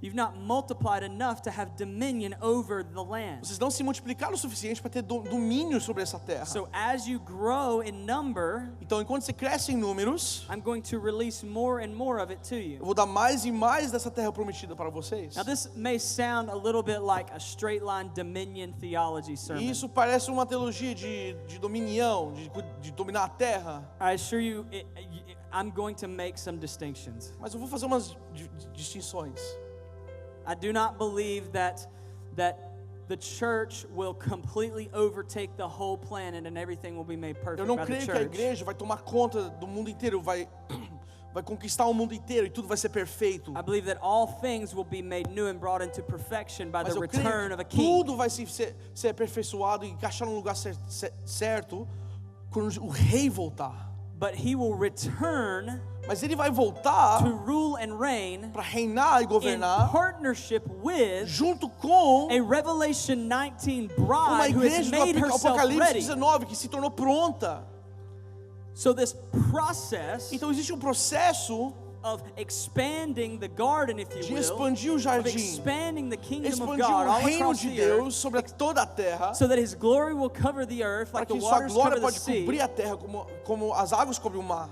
You've not multiplied enough to have dominion over the land. Vocês não se multiplicaram o suficiente para ter domínio sobre essa terra. So as you grow in number, Então, enquanto você cresce em números, I'm going to release more and more of it to eu you. vou dar mais e mais dessa terra prometida para vocês. Now this may sound a little bit like a straight line dominion theology E sermon. isso parece uma teologia de dominião, de dominar a terra. I assure you, I'm going to make some distinctions. Mas eu vou fazer umas distinções. I do not believe that the church will completely overtake the whole planet and everything will be made perfect Eu não by the creio que a church. igreja vai tomar conta do mundo inteiro, vai conquistar o mundo inteiro e tudo vai ser perfeito. I believe that all things will be made new and brought into perfection by Mas the eu creio return of a que king. tudo vai ser aperfeiçoado e encaixar no lugar certo quando o rei voltar. But he will return Mas ele vai voltar to rule and reign para reinar e in governar partnership with junto com a Revelation 19 uma bride who has igreja do made herself Apocalipse ready. 19 que se tornou pronta. So this process Então existe um processo of expanding the garden, if you de will, expandir o of jardim, expanding the kingdom of expandir God o all reino across de the earth, Deus sobre toda a terra, so that His glory will cover the earth para like the que sua waters glória cover the pode sea. cobrir a terra como as águas cobrem o mar.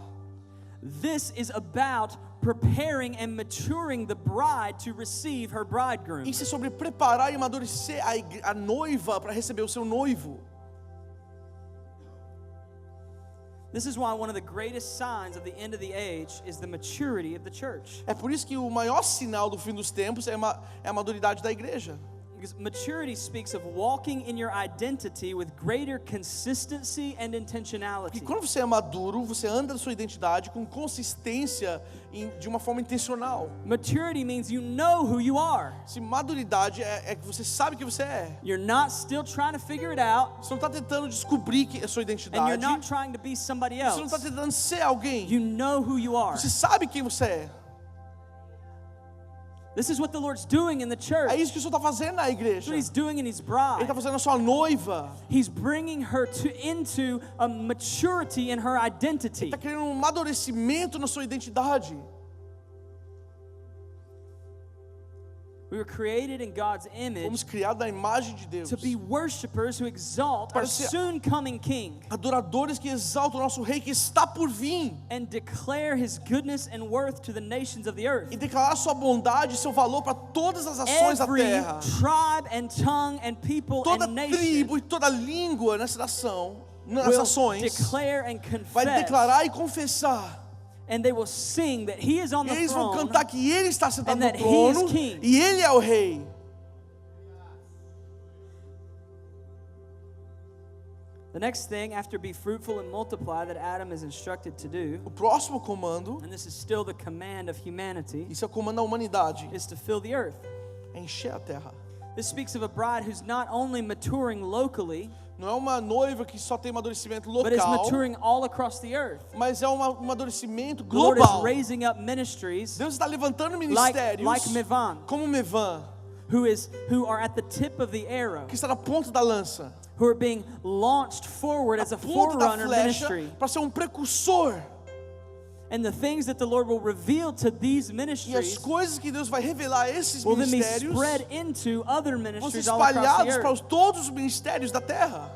This is about preparing and maturing the bride to receive her bridegroom. Isso é sobre preparar e amadurecer a noiva para receber o seu noivo. This is why one of the greatest signs of the end of the age is the maturity of the church. É por isso que o maior sinal do fim dos tempos é a maduridade da igreja. Because maturity speaks of walking in your identity with greater consistency and intentionality. Porque quando você é maduro, você anda na sua identidade com consistência de uma forma intencional. Maturity means you know who you are. Se maduridade é que você sabe que você é. You're not still trying to figure it out, Você não está tentando descobrir a sua and you're identidade. not trying to be somebody Você não está else. tentando ser alguém. You know who you are. Você sabe quem você é. This is what the Lord's doing in the church. É isso que o Senhor está fazendo na That's igreja. what He's doing in His Ele bride. está fazendo a sua noiva. He's bringing her into a maturity in her identity. Está criando um amadurecimento na sua identidade. We were created in God's image Fomos criados na imagem de Deus. to be worshipers who exalt our Para ser soon coming King Adoradores que exaltam o nosso rei que está por vir. and declare His goodness and worth to the nations of the earth. E declarar sua bondade e seu valor para todas as ações da Every terra. tribe and tongue and people Toda and nation tribo e toda língua nessa nação, nas will ações, declare and vai confess, declarar e confessar. and they will sing that He is on E the eles vão throne. cantar que Ele está sentado and no that He is trono king. e Ele é o rei. The next thing, after be fruitful and multiply, that Adam is instructed to do, O próximo comando, and this is still the command of humanity, isso é o comando da humanidade, is to fill the earth. é encher a terra. This speaks of a bride who's not only maturing locally, Não é uma noiva que só tem amadurecimento but is local, maturing all across the earth. mas é um amadurecimento The Lord is global. raising up ministries Deus está levantando like ministérios MEVAM, como MEVAM, who are at the tip of the arrow, que está na ponta da lança, who are being launched forward as a ponta da forerunner flecha, ministry. para ser um precursor. And the things that the Lord will reveal to these E as ministries coisas que Deus vai revelar a esses will then be ministérios spread into other vão ser ministries all across the espalhados para earth. todos os ministérios da terra.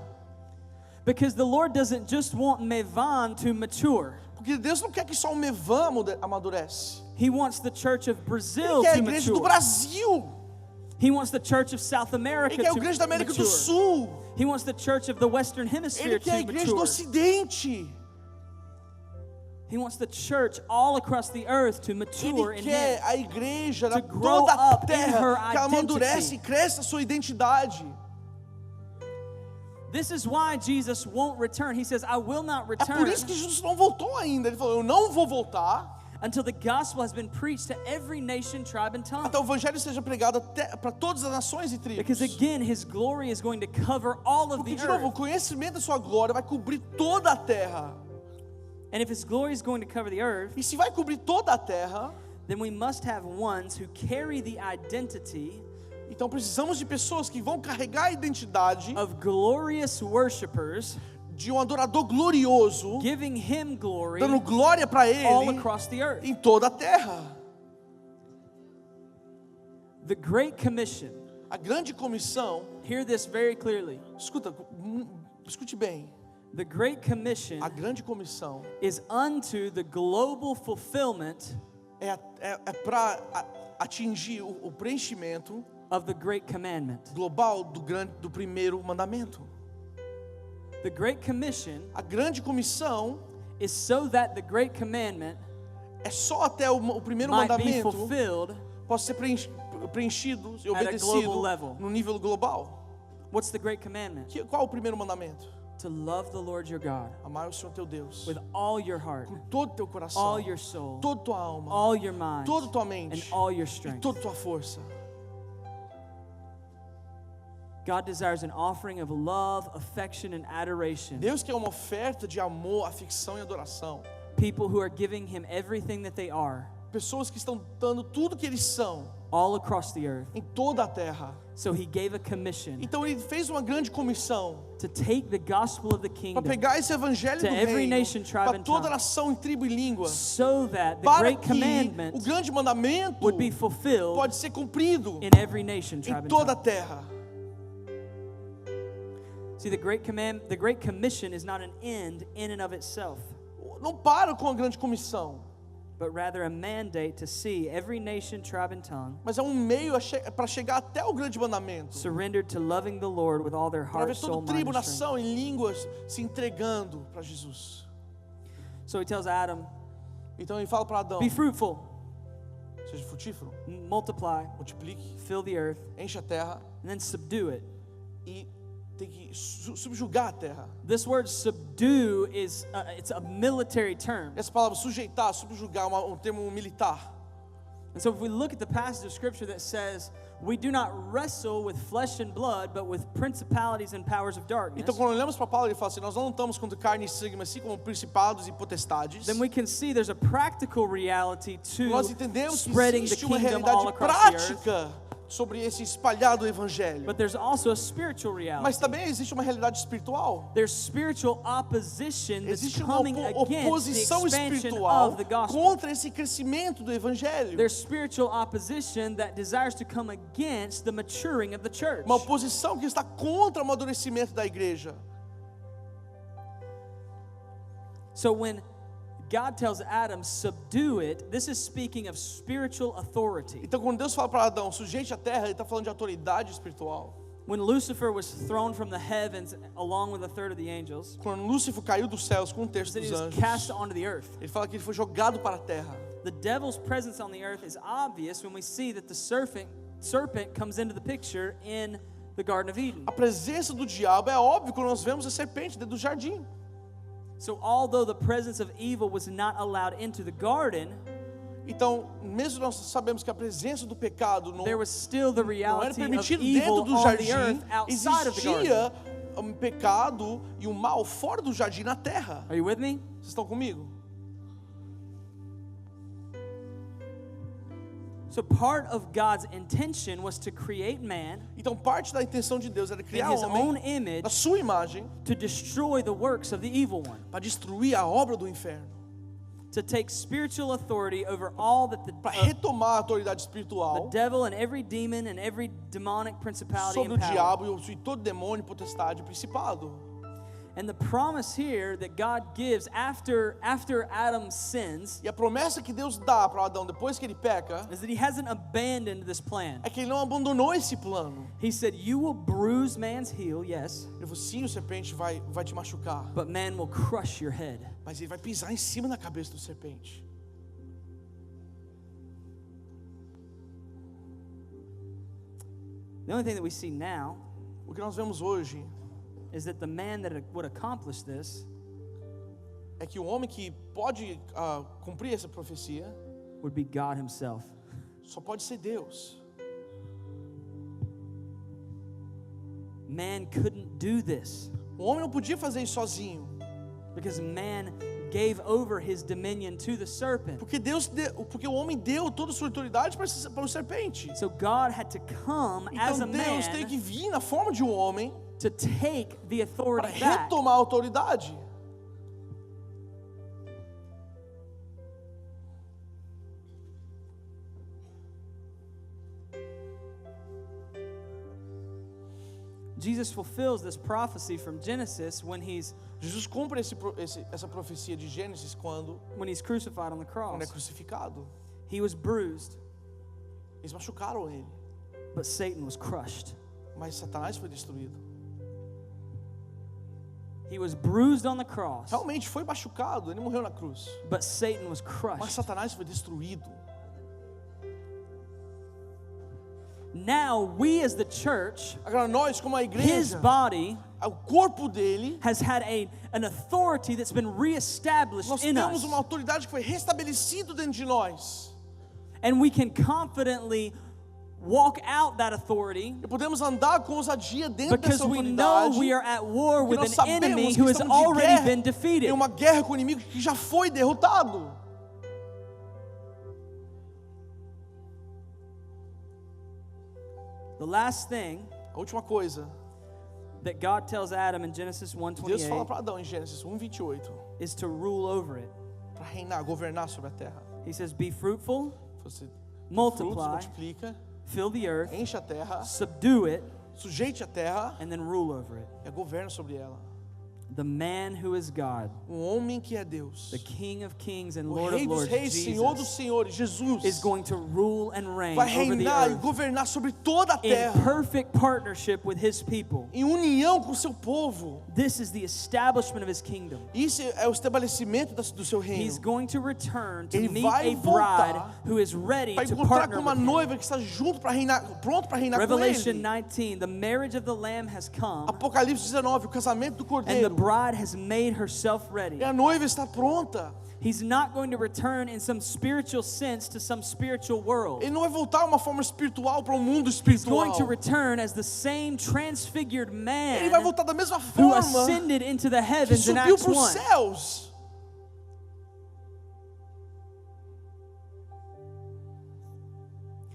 Because the Lord doesn't just want MEVAM to mature. Porque Deus não quer que só o MEVAM amadurece. He wants the church of Ele Brazil quer a to igreja do mature. Brasil. He wants the church of South America Ele quer a to igreja da América do mature. Sul. He wants the church of the Western Hemisphere Ele quer a to igreja do mature. Ocidente. He wants the church all across the earth to mature Ele in quer Him. a igreja na To grow toda a up in her terra que amadurece identity. e cresce a sua identidade. This is why Jesus won't return. He says, I will not É por return isso que Jesus não voltou ainda. Ele falou, eu não vou voltar until the gospel has been preached to every nation, tribe, and tongue. até o evangelho seja pregado para todas as nações e tribos. Because again, His glory is going to cover all of Porque, the de novo, o earth. conhecimento da sua glória vai cobrir toda a terra. And if His glory is going to cover the earth, E se vai cobrir toda a terra, then we must have ones who carry the identity então precisamos de pessoas que vão carregar a identidade of glorious worshipers, de um adorador glorioso, giving Him glory dando glória para all Ele across the earth. em toda a terra. The Great Commission, A grande comissão, hear this very clearly. escute bem, The Great Commission a grande comissão is unto the global fulfillment é para atingir o preenchimento of the Great Commandment. global do primeiro mandamento. The Great Commission A grande comissão is so that the Great Commandment é só até o primeiro might be mandamento fulfilled. possa ser preenchido e At a obedecido global level. no nível global. What's the Great Commandment? Qual é o primeiro mandamento? To love the Lord your God Amar o Senhor teu Deus with all your heart, com todo o teu coração, all your soul, toda tua alma, all your mind, toda tua and mente all your e strength. toda tua força. God desires an offering of love, affection, and adoration. Deus quer uma oferta de amor, afecção e adoração. People who are giving Him everything that they are, Pessoas que estão dando tudo que eles são all across the earth. em toda a terra. So He gave a commission Então ele fez uma grande comissão to take the gospel of the para kingdom pegar esse evangelho to do every reino nation, tribe, para and toda tongue, nação em tribo e língua, so that the para great que commandment o grande mandamento would be fulfilled pode ser cumprido in every nation, tribe, em and toda a tongue. terra. See, the Great Commission is not an end in and of itself, Não para com a grande comissão, but rather a mandate to see every nation, tribe, and tongue mas é um meio para chegar até o grande mandamento. surrendered to loving the Lord with all their Para heart, ver soul, toda mind, tribo, and strength. nação e línguas se entregando para Jesus. So He tells Adam, Então ele fala para Adão: be fruitful, seja frutífero, multiply, multiplique, fill the earth, enche a terra and then subdue it. e tem que subjugar a terra. This word subdue is it's a military term. Essa palavra sujeitar, subjugar, é um termo militar. And so if we look at the passage of scripture that says, we do not wrestle with flesh and blood, but with principalities and powers of darkness, Então quando olhamos para a palavra, ele fala assim: nós não lutamos contra carne e sangue, mas sim como principados e potestades. then we can see there's a practical reality to Nós entendemos que spreading the existe uma kingdom all realidade across the earth, prática sobre esse espalhado evangelho. but there's also a spiritual reality. Mas também existe uma realidade espiritual. There's spiritual opposition that's Existe uma coming against the oposição expansion espiritual of the gospel. contra esse crescimento do evangelho. There's spiritual opposition that desires to come against the maturing of the church. Uma oposição que está contra o amadurecimento da igreja. So when God tells Adam, subdue it, this is speaking of spiritual authority. Então quando Deus fala para Adão, sujeite a terra, ele está falando de autoridade espiritual. When Lucifer was thrown from the heavens along with a third of the angels, Quando Lúcifer caiu dos céus com um terço that he dos was anjos, cast onto the earth. ele fala que ele foi jogado para a terra. The devil's presence on the earth is obvious when we see that the serpent comes into the picture in the Garden of Eden. A presença do diabo é óbvio quando nós vemos a serpente dentro do jardim. So although the presence of evil was not allowed into the garden, Então, mesmo nós sabemos que a presença do pecado não there was still the era reality of permitido dentro evil do on the jardim, earth outside of the garden. existia um pecado e um mal fora do jardim na terra. Are you with me? Vocês estão comigo? So part of God's intention was to create man Então, parte da intenção de Deus era in criar his o own homem image na sua imagem to destroy the works of the evil one, para destruir a obra do inferno, to take spiritual authority over all that para retomar a autoridade espiritual the devil and every demon and every demonic principality sobre o and power. diabo e todo demônio, potestade e principado. And the promise here that God gives after Adam sins E a promessa que Deus dá para Adão depois que ele peca is that he hasn't abandoned this plan. é que ele não abandonou esse plano. He said, you will bruise man's heel, yes, Ele falou: sim, o serpente vai te machucar, but man will crush your head. Mas ele vai pisar em cima da cabeça do serpente. The only thing that we see now O que nós vemos hoje is that the man that would accomplish this é que o homem que pode cumprir essa profecia would be God himself. só pode ser Deus. Man couldn't do this O homem não podia fazer isso sozinho, because man gave over his dominion to the serpent. porque o homem deu toda a sua autoridade para o serpente. So God had to come as a Então Deus tem man que vir na forma de um homem to take the para authority back. retomar a autoridade. Jesus fulfills this prophecy from Genesis when he's Jesus cumpre essa profecia de Gênesis quando crucified on the é cross. crucificado. He was bruised, Eles machucaram ele, but Satan was crushed. mas Satanás foi destruído. He was bruised on the cross, Realmente foi machucado, ele morreu na cruz, but Satan was mas crushed. Satanás foi destruído. Now we as the church, Agora nós, como a his igreja, body o corpo dele, has had an authority that's been reestablished nós in temos us. uma autoridade que foi restabelecida dentro de nós. And we can confidently walk out that authority E podemos andar com ousadia dentro because dessa we know autoridade. we are at war Porque with nós an enemy sabemos who que has estamos de already guerra been defeated. em uma guerra com o inimigo que já foi derrotado. The last thing A última coisa, that God tells Adam in Genesis Deus fala 1:28 para Adão em Gênesis 1:28, is to rule over it. para reinar, governar sobre a terra. He says, "Be fruitful, Você frutos, multiply, multiplica, fill the earth, enche a terra, subdue it, sujeite a terra and then rule over it." e governa sobre ela. The man who is God, Homem que é Deus, the King of Kings and o Lord of Rei dos Lords, Reis, Senhor dos Jesus, Senhores, Jesus, is going to rule and reign vai over the reinar e earth governar sobre toda a in terra, perfect partnership with his people. em união com o seu povo. This is the establishment of his kingdom. Isso é o estabelecimento do seu reino. He's going to return to Ele meet vai a bride voltar, who is ready Vai to encontrar partner com uma with him. noiva que está junto para reinar, pronto para reinar com Revelation ele. 19, the marriage of the Lamb has come, Apocalipse 19, o casamento do and the Cordeiro. bride has made herself ready. E a noiva está pronta. He's not going to return in some spiritual sense to some spiritual world. Ele não vai voltar de uma forma espiritual para um mundo He's espiritual. going to return as the same transfigured Ele man vai voltar da mesma who forma ascended into the que heavens in subiu Acts para os 1. céus.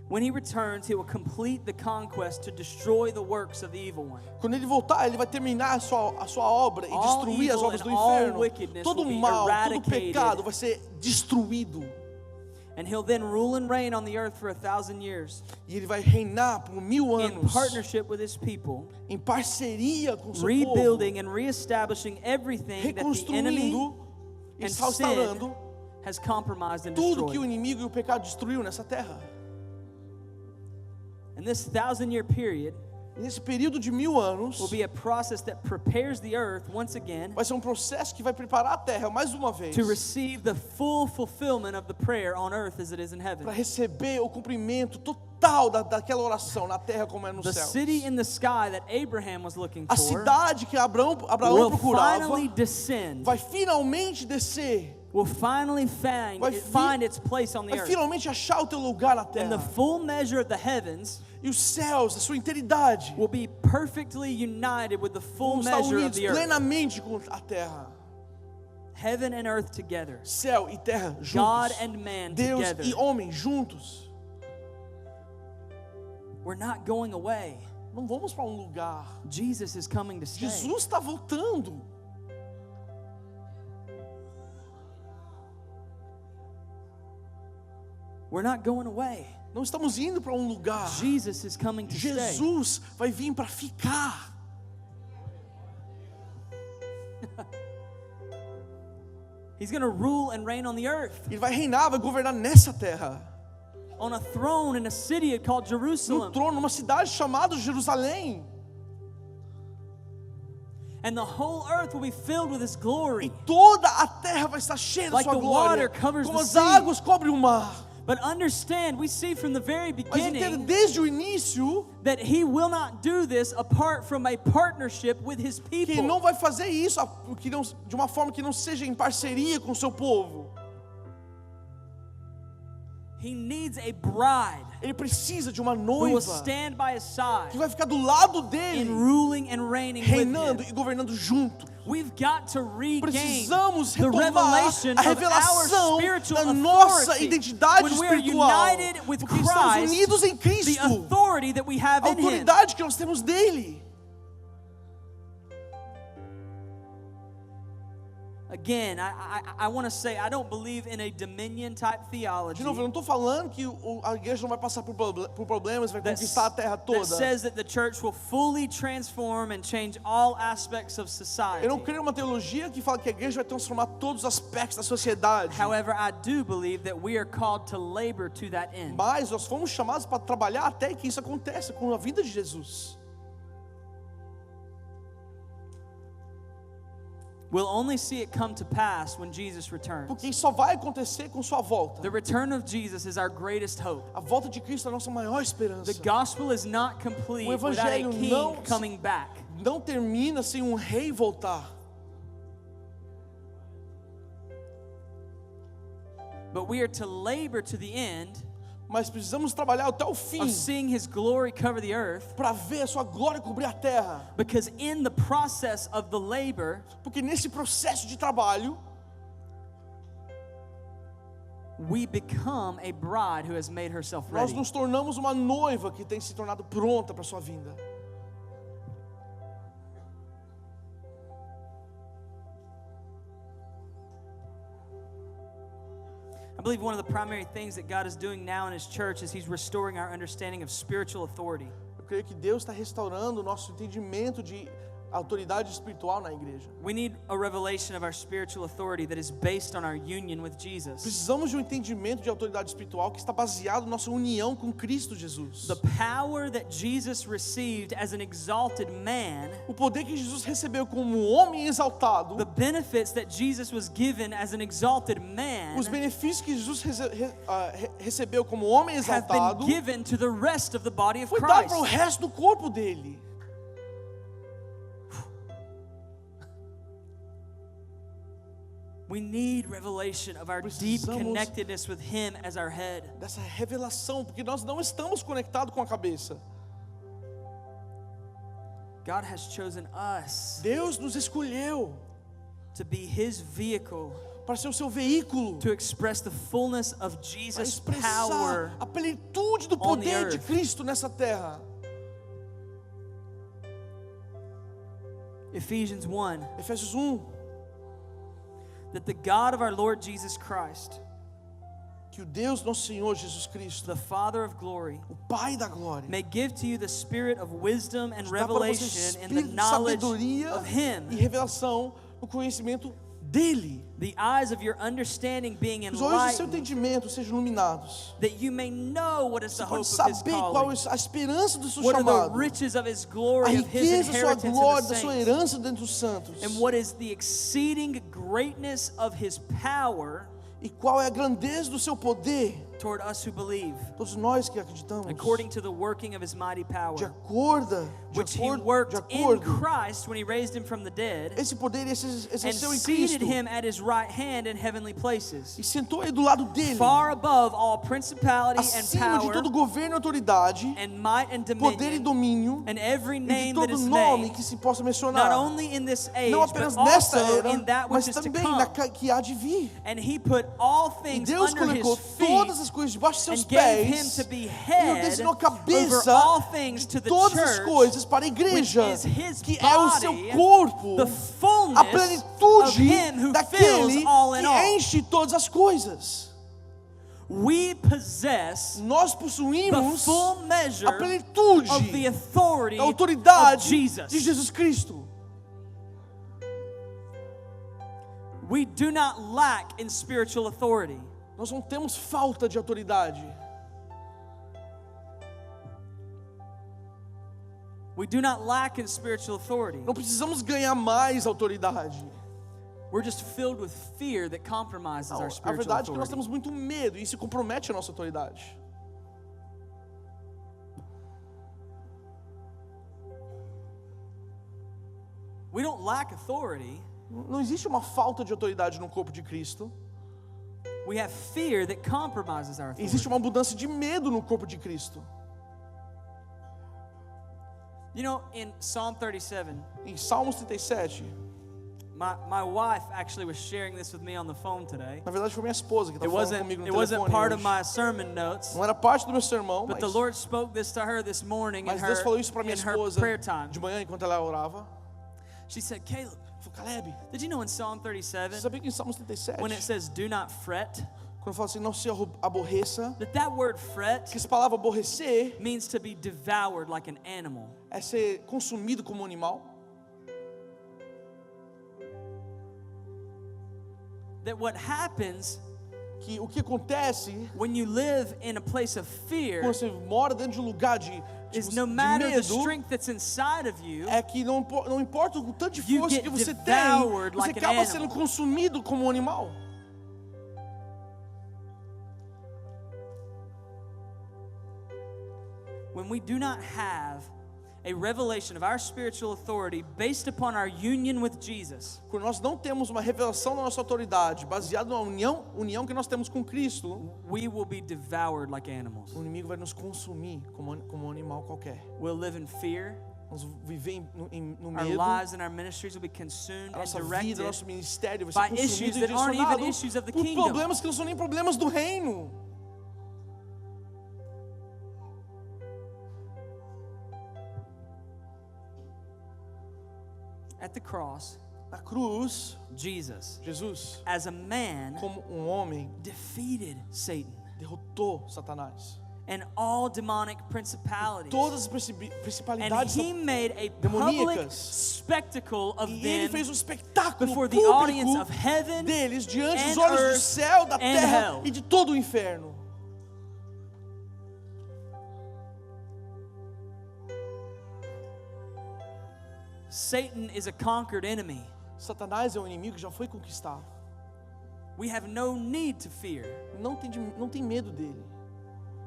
When he returns, he will complete the conquest to destroy the works of the evil one. Quando ele voltar, ele vai terminar a sua obra e All destruir as evil obras and do all inferno. wickedness Todo will be mal, todo eradicated. pecado vai ser destruído. And he'll then rule and reign on the earth for 1,000 years E ele vai reinar por 1000 in anos partnership with his people, em parceria com o seu povo, rebuilding and reestablishing everything that the enemy reconstruindo e and sin restaurando has compromised and tudo que o destroyed. inimigo e o pecado destruiu nessa terra. And this 1,000-year period E nesse período de 1000 anos, will be a process that prepares the earth once again vai ser um processo que vai preparar a terra mais uma vez to receive the full fulfillment of the prayer on earth as it is in heaven. para receber o cumprimento total daquela oração na terra como é no The céu. city in the sky that Abraham was looking A for cidade que Abraão will procurava finally descend, vai finalmente descer, will finally find its place on the vai earth. finalmente achar o teu lugar na And the terra. full measure of the heavens E os céus, a sua integridade, will be perfectly united with the full vão estar measure of unidos the earth. plenamente com a terra. Heaven and earth together. Céu e terra God juntos. and man Deus together. e homem juntos. We're not going away. Não vamos para um lugar. Jesus is coming to stay. Jesus está voltando. We're not going away. Não estamos indo para um lugar. Jesus is coming to stay. Jesus vai vir para ficar. He's going to rule and reign on the earth. Ele vai reinar, vai governar nessa terra. On a throne in a city called Jerusalem. No trono, numa cidade chamada Jerusalém. And the whole earth will be filled with His glory. E toda a terra vai estar cheia da Like sua the glória, water covers como the as sea. águas cobrem o mar. But understand, we see from the very Mas entenda, beginning desde o início, that He will not do this apart from a partnership with His que Ele people. não vai fazer isso de uma forma que não seja em parceria com o seu povo. He needs a bride Ele precisa de uma who will noiva stand by His side que vai ficar do lado in dele, ruling and reigning with reinando Him. e governando junto. We've got to regain Precisamos the retomar revelation a of our revelação spiritual da nossa authority identidade when we are espiritual. united with Porque estamos Christ, unidos em the Cristo, authority that we have a in Him. autoridade que nós temos dele. Again, I want to say I don't believe in a dominion type theology De novo, eu não estou falando que a igreja não vai passar por problemas, vai conquistar a terra that toda. says that the church will fully transform and change all aspects of society. Eu não creio uma teologia que fala que a igreja vai transformar todos os aspectos da sociedade. However, I do believe that we are called to labor to that end. Mas nós fomos chamados para trabalhar até que isso aconteça com a vida de Jesus. We'll only see it come to pass when Jesus returns. Porque isso só vai acontecer com sua volta. The return of Jesus is our greatest hope. A volta de Cristo é a nossa maior The esperança. gospel is not complete O without a evangelho king não coming back. Não termina sem um rei voltar. But we are to labor to the end Mas precisamos trabalhar até o fim of seeing His glory cover the earth, para ver a sua glória cobrir a terra. because in the process of the labor, Porque nesse processo de trabalho, we become a bride who has made herself nós ready. nos tornamos uma noiva que tem se tornado pronta para a sua vinda. I believe one of the primary things that God is doing now in His church is He's restoring our understanding of spiritual authority. Eu creio que Deus está restaurando o nosso entendimento de autoridade espiritual na igreja. We need a revelation of our spiritual authority that is based on our union with Jesus. Precisamos de um entendimento de autoridade espiritual que está baseado na nossa união com Cristo Jesus. The power that Jesus received as an exalted man, O poder que Jesus recebeu como homem exaltado, the benefits that Jesus was given as an exalted man, os benefícios que Jesus recebeu como homem have exaltado, been given to the rest of the body of foi dado para o Christ. resto do corpo dele. We need revelation of our deep connectedness with Him as our head. Dessa revelação, porque nós não estamos conectados com a cabeça. God has chosen us Deus nos escolheu to be His vehicle para ser o seu veículo, to express the fullness of para Jesus' expressar power. a plenitude do on the poder de earth. Cristo nessa terra. Ephesians 1, Efésios 1, that the God of our Lord Jesus Christ, que o Deus nosso Senhor Jesus Cristo, the Father of glory, o Pai da glória, may give to you the spirit of wisdom and dá para você revelation in the espírito de knowledge sabedoria of Him, e revelação no conhecimento dele. the eyes of your understanding being Os olhos do seu enlightened, entendimento sejam iluminados. that you may know what is the Você hope pode of His saber qual calling, é a esperança do seu what are the chamado, riches of His a glory, of His riqueza da sua inheritance in glória, the da sua saints, herança dentro dos santos, and what is the exceeding greatness of His power e qual é a grandeza do seu poder, toward us who believe, todos nós que acreditamos, according to the working of His mighty de power, acordo, which He de worked in acordo, Christ when He raised Him from the dead, esse poder and exerceu em seated Cristo Him at His right hand in heavenly places, e sentou ele do lado dele, far above all principality and acima de power todo governo e autoridade, and might and poder e dominion, domínio, and every e de name that todo is nome named, que se possa not mencionar, only in this age, não but apenas nesta also era, in that which mas is to também come. que há de vir. And He put all E things Deus under colocou His feet todas as coisas debaixo de seus and gave Him pés to be e o head designou over cabeça all things to de the todas as church, coisas para a which igreja, is His que é o seu body, corpo, the a fullness of plenitude Him who daquele fills all in que all. enche todas as coisas. We possess Nós the possuímos full a measure plenitude of the authority da of autoridade Jesus. de Jesus Cristo. We do not lack in spiritual authority. Nós não temos falta de autoridade. We do not lack in spiritual authority. Não precisamos ganhar mais autoridade. We're just filled with fear that compromises Não, our a spiritual verdade é que nós authority. temos muito medo e isso compromete a nossa autoridade. We don't lack authority. Não existe uma falta de autoridade no corpo de Cristo. We have fear that compromises our authority. Existe uma abundância de medo no corpo de Cristo. You know, in Psalm 37, Em Salmos 37, my wife actually was sharing this with me on the phone today. na verdade foi minha esposa que It estava falando comigo no wasn't telefone part of hoje. my sermon notes, Não era parte do meu sermão, but mas, the Lord spoke this to her this morning in mas Deus falou isso para her, minha in her esposa prayer time. de manhã enquanto ela orava. She said, Caleb, Ele falou, Caleb, did you know in Psalm 37, você sabia que em Salmos 37, when it says do not fret, quando fala assim, não se aborreça, that word fret que essa palavra aborrecer means to be devoured like an animal. é ser consumido como um animal? That what happens Que o que acontece when you live in a place of fear quando você mora dentro de um lugar de is no matter the strength that's inside of you, é que não importa o tanto de You força get que você tem, devoured você like an acaba animal. sendo consumido como um animal. when we do not have a revelation of our spiritual authority based upon our union with Jesus, Quando nós não temos uma revelação da nossa autoridade baseada na união que nós temos com Cristo, we will be devoured like animals. o inimigo vai nos consumir como um animal qualquer. We'll live in fear. Vamos viver no Our medo. lives and our ministries will be consumed A and nossa vida, directed nosso ministério vai by ser issues consumido e that aren't even direcionado issues of the por kingdom. problemas que não são nem problemas do reino. At the cross, Na cruz, Jesus, Jesus, as a man, como um homem, defeated Satan derrotou Satanás. and all demonic principalities. Todas as And principalidades he made a public demoníacas. spectacle of E ele them fez um espetáculo before the audience público of heaven deles diante dos and olhos do earth céu, da and terra hell. e de todo o inferno. Satan is a conquered enemy. Satanás é um inimigo que já foi conquistado. We have no need to fear. Não tem medo dele.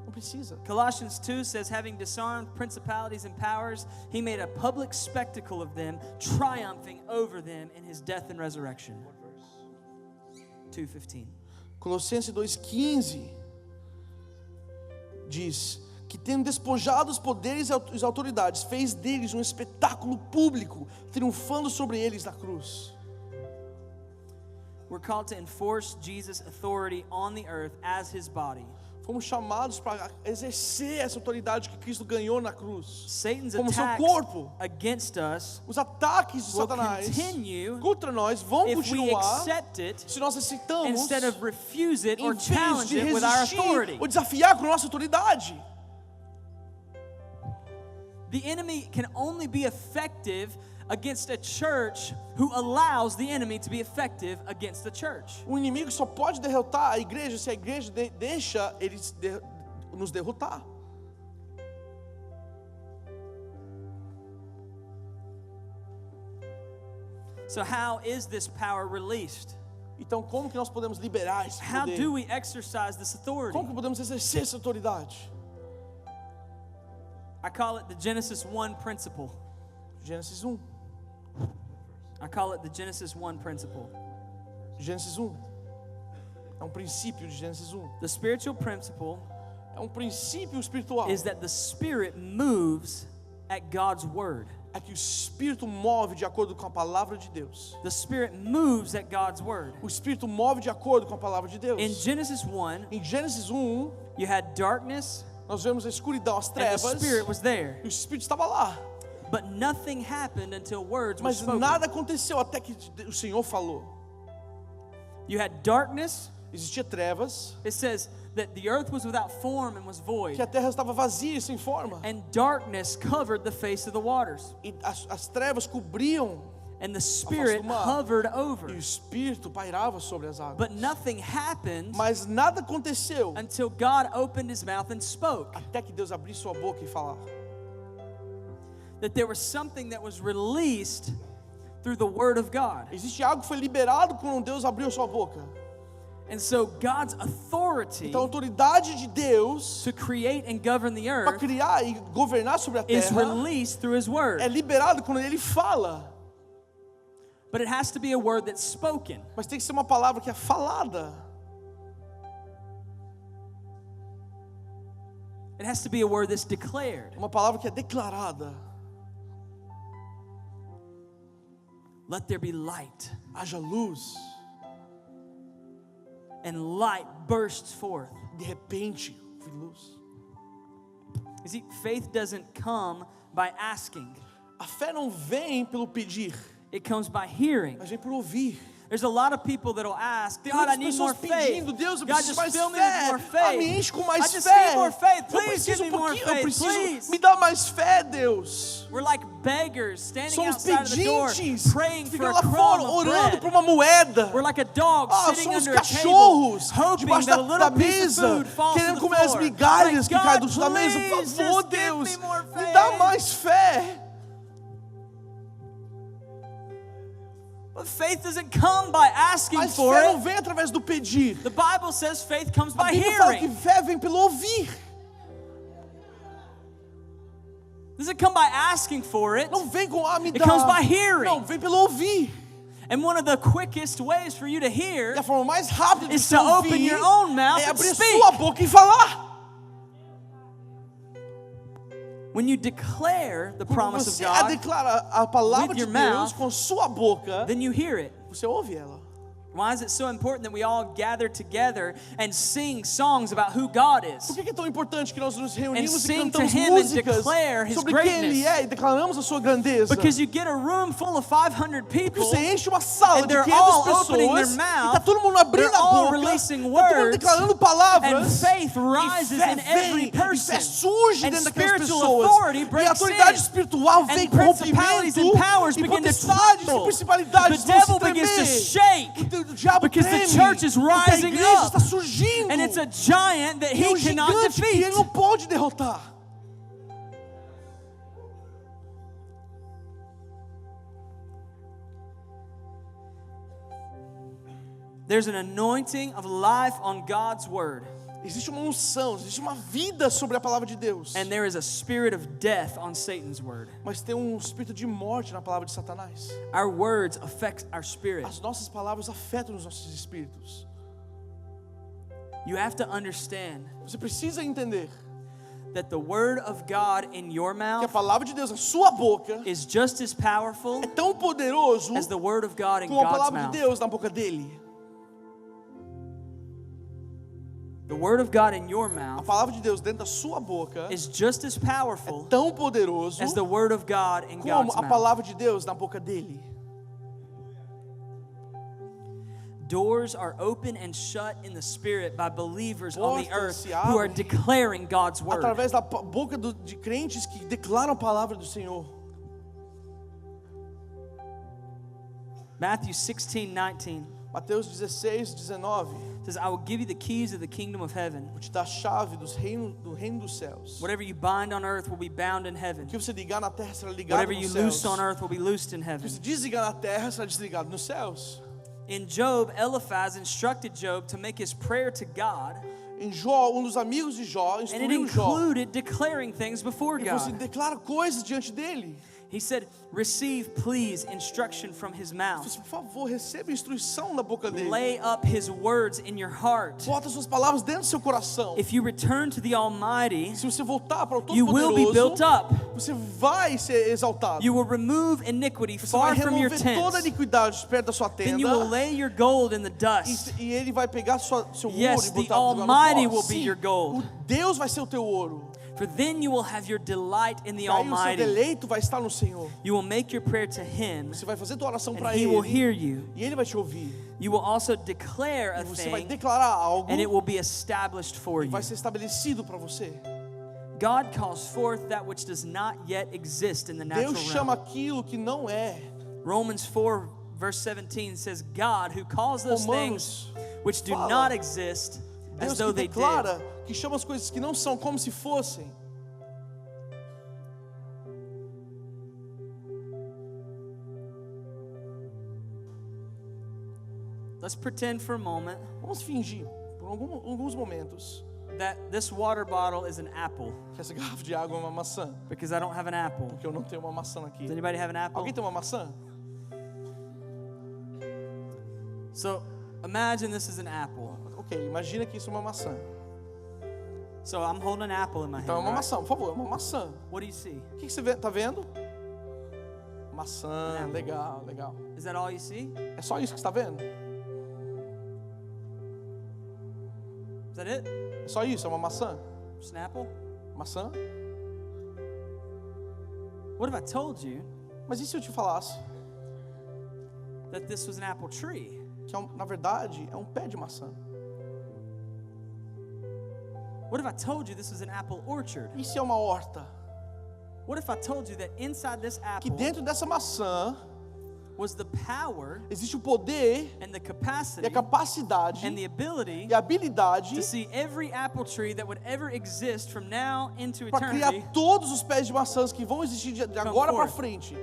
Não precisa. Colossians 2 says, having disarmed principalities and powers, he made a public spectacle of them, triumphing over them in his death and resurrection. 2:15. Colossenses 2,15 diz que, tendo despojado os poderes e as autoridades, fez deles um espetáculo público, triunfando sobre eles na cruz. We're called to enforce Jesus' authority on the earth as his body. Fomos chamados para exercer essa autoridade que Cristo ganhou na cruz. Satan's Como seu attacks corpo. against us Os ataques de will Satanás continue contra nós vão if we continuar accept it se nós aceitamos instead of refuse it em or vez challenge de it with our resistir authority. ou desafiar com a nossa autoridade. The enemy can only be effective against a church who allows the enemy to be effective against the church. O inimigo só pode derrotar a igreja se a igreja deixa ele nos derrotar. So how is this power released? Então, como que nós podemos liberar esse How poder? do we exercise this authority? Como que podemos exercer essa autoridade? I call it the Genesis 1 principle. Gênesis 1. I call it the Genesis 1 principle. Gênesis 1. É um princípio de Gênesis 1. The spiritual principle É um princípio espiritual. is that the Spirit moves at God's word. É que o Espírito move de acordo com a palavra de Deus. The Spirit moves at God's word. O Espírito move de acordo com a palavra de Deus. In Genesis 1, Em Gênesis 1, you had darkness nós vemos a escuridão, as and the trevas. Spirit was there. E o Espírito estava lá. But nothing happened until words were Mas spoken. nada aconteceu até que o Senhor falou. You had darkness. Existia trevas, It says that the earth was without form and was void. que a terra estava vazia e sem forma. And darkness covered the face of the waters. E as trevas cobriam And the Spirit do mar. hovered over. e o Espírito pairava sobre as águas. But nothing happened Mas nada aconteceu until God opened his mouth and spoke. até que Deus abrisse sua boca e falar. that there was something that was released through the word of God. Existe algo que foi liberado quando Deus abriu sua boca. And so God's authority Então a autoridade de Deus to create and govern the para earth criar e governar sobre a is terra released through his word. é liberado quando ele fala. But it has to be a word that's spoken. Mas tem que ser uma palavra que é falada. It has to be a word that's declared. Uma palavra que é declarada. Let there be light. Haja luz. And light bursts forth. De repente, vi luz. You see, faith doesn't come by asking. A fé não vem pelo pedir, It comes by hearing. mas vem por ouvir. There's a lot of people that'll ask, Tem God, I muitas need more pessoas faith. pedindo, Deus, eu God, preciso just mais fill me with fé. more faith. Me enche com I mais just fé. need more faith. Eu Please give preciso me more pouquinho, eu faith, preciso. please. Me dá mais fé, Deus. We're like beggars standing Somos outside of the door, pedintes, praying for ficam a lá crumb fora of orando bread. por uma moeda. We're like a dog sitting Somos under a table, cachorros hoping debaixo that a da little piece of mesa, food falls to querendo the comer as floor. migalhas que Like, caem God, da mesa. Por please favor, just give Deus, me more me dá faith. mais fé. But faith doesn't come by asking Mas for fé não it. vem através do pedir. The Bible says faith comes A by Bíblia fala que hearing. fé vem pelo ouvir. Doesn't come by asking for it. Não vem com me It dá. comes by hearing. Não, vem pelo ouvir. And one of the quickest ways for you to E hear a forma mais rápida de is você to open ouvir your own mouth é and abrir speak. sua boca e falar. When you declare the Quando promise of você God, declara a palavra with de your Deus mouth, com sua boca, then you hear it. você ouve ela. Why is it so important that we all gather together and sing songs about who God is? Por que é tão importante que nós nos reunimos e sing to cantamos him and músicas declare his sobre quem Ele greatness? é e declaramos a sua grandeza? Because you get a room full of 500 people, Você enche uma sala and de they're 500 all opening their pessoas e mouth, está todo mundo abrindo they're a all boca, releasing está todo mundo words, declarando palavras, and faith rises e fé in every vem, person, e fé surge and dentro daquelas spiritual pessoas, authority e a breaks autoridade in, espiritual vem and com principalities rompimento, and powers e begin to potestades e tremble. principalidades The vão se devil begins to tremer. shake O diabo because the treme, church is porque a rising igreja up, está surgindo, and it's a giant that e é he um cannot gigante que defeat. ele não pode derrotar. There's an anointing of life on God's word, Existe uma unção, existe uma vida sobre a palavra de Deus, and there is a spirit of death on Satan's word. mas tem um espírito de morte na palavra de Satanás. Our words affect our spirit. As nossas palavras afetam os nossos espíritos. You have to understand Você precisa entender that the word of God in your que a mouth palavra de Deus na sua boca is just as powerful é tão poderoso as the word of God in como a God's palavra de mouth. Deus na boca dele. The word of God in your A mouth palavra de Deus dentro da sua boca is just as é powerful tão poderoso as the word of God in como God's a mouth. palavra de Deus na boca dele. Doors are open and shut in the spirit by believers on the Portas earth se who are abrem declaring God's word. Através da boca de crentes que declaram a palavra do Senhor. Matthew 16:19 Mateus 16:19. says, I will give you the keys of the kingdom of heaven. Vou te dar a chave do reino dos céus. Whatever you bind on earth will be bound in heaven. O que você ligar na terra será ligado Whatever you nos loose céus. on earth will be loosed in O heaven. que você desligar na terra será desligado nos céus. In Job, Eliphaz instructed Job to make his prayer to God, Em Jó, dos amigos de Jó, and it instruiu Jó. included declaring things before E você God. declara coisas diante dele. He said, receive, please, instruction from his mouth. Você, por favor, receba instrução da boca dele. Lay up his words in your heart. Bota suas palavras dentro do seu coração. If you return to the Almighty, Se você voltar para o you will be built Todo-Poderoso, up. você vai ser exaltado. You will remove iniquity Você vai far from your remover toda a tents. iniquidade perto da sua Then you will tenda. lay your gold in the dust. E ele vai pegar seu ouro Yes, e the botar no Almighty pó. will be Sim, your gold. o Deus vai ser o teu ouro. For then you will have your delight in the Daí o seu Almighty. deleito vai estar no Senhor. You will make your prayer to Him, Você vai fazer tua oração and para He will ele. hear you. E ele vai te ouvir. You will also declare a E você vai thing, declarar algo. and it will be established for E you. vai ser estabelecido para você. God calls forth that which does not yet exist in the natural Deus chama realm. aquilo que não é. Romans 4 verse 17 says, God who calls those things Romanos which do fala, not exist as Deus though que they did. declara, que chama as coisas que não são como se fossem. let's pretend for a moment Vamos fingir por alguns momentos that this water bottle is an apple, que essa garrafa de água é uma maçã, because I don't have an apple. porque eu não tenho uma maçã aqui. Does anybody have an apple? Alguém tem uma maçã? So imagine this is an apple. Ok, imagina que isso é uma maçã. So I'm holding an apple in my Então é hand. uma Right? maçã, por favor, é uma maçã. What do you see? O que você vê? Tá vendo? Maçã, legal, legal. Is that all you see? É só isso que você está vendo? Is that it? É só isso, é uma maçã? Just an apple? Maçã? What if I told you Mas e se eu te falasse that this was an apple tree? que na verdade é um pé de maçã? What if I told you this was an apple orchard? E se é uma horta? What if I told you that inside this Que apple dentro dessa maçã was the power existe o poder and the e capacity a capacidade and the ability e a habilidade to see every apple tree that would ever exist from now into para criar eternity? todos os pés de maçãs que vão existir de agora para forth. frente.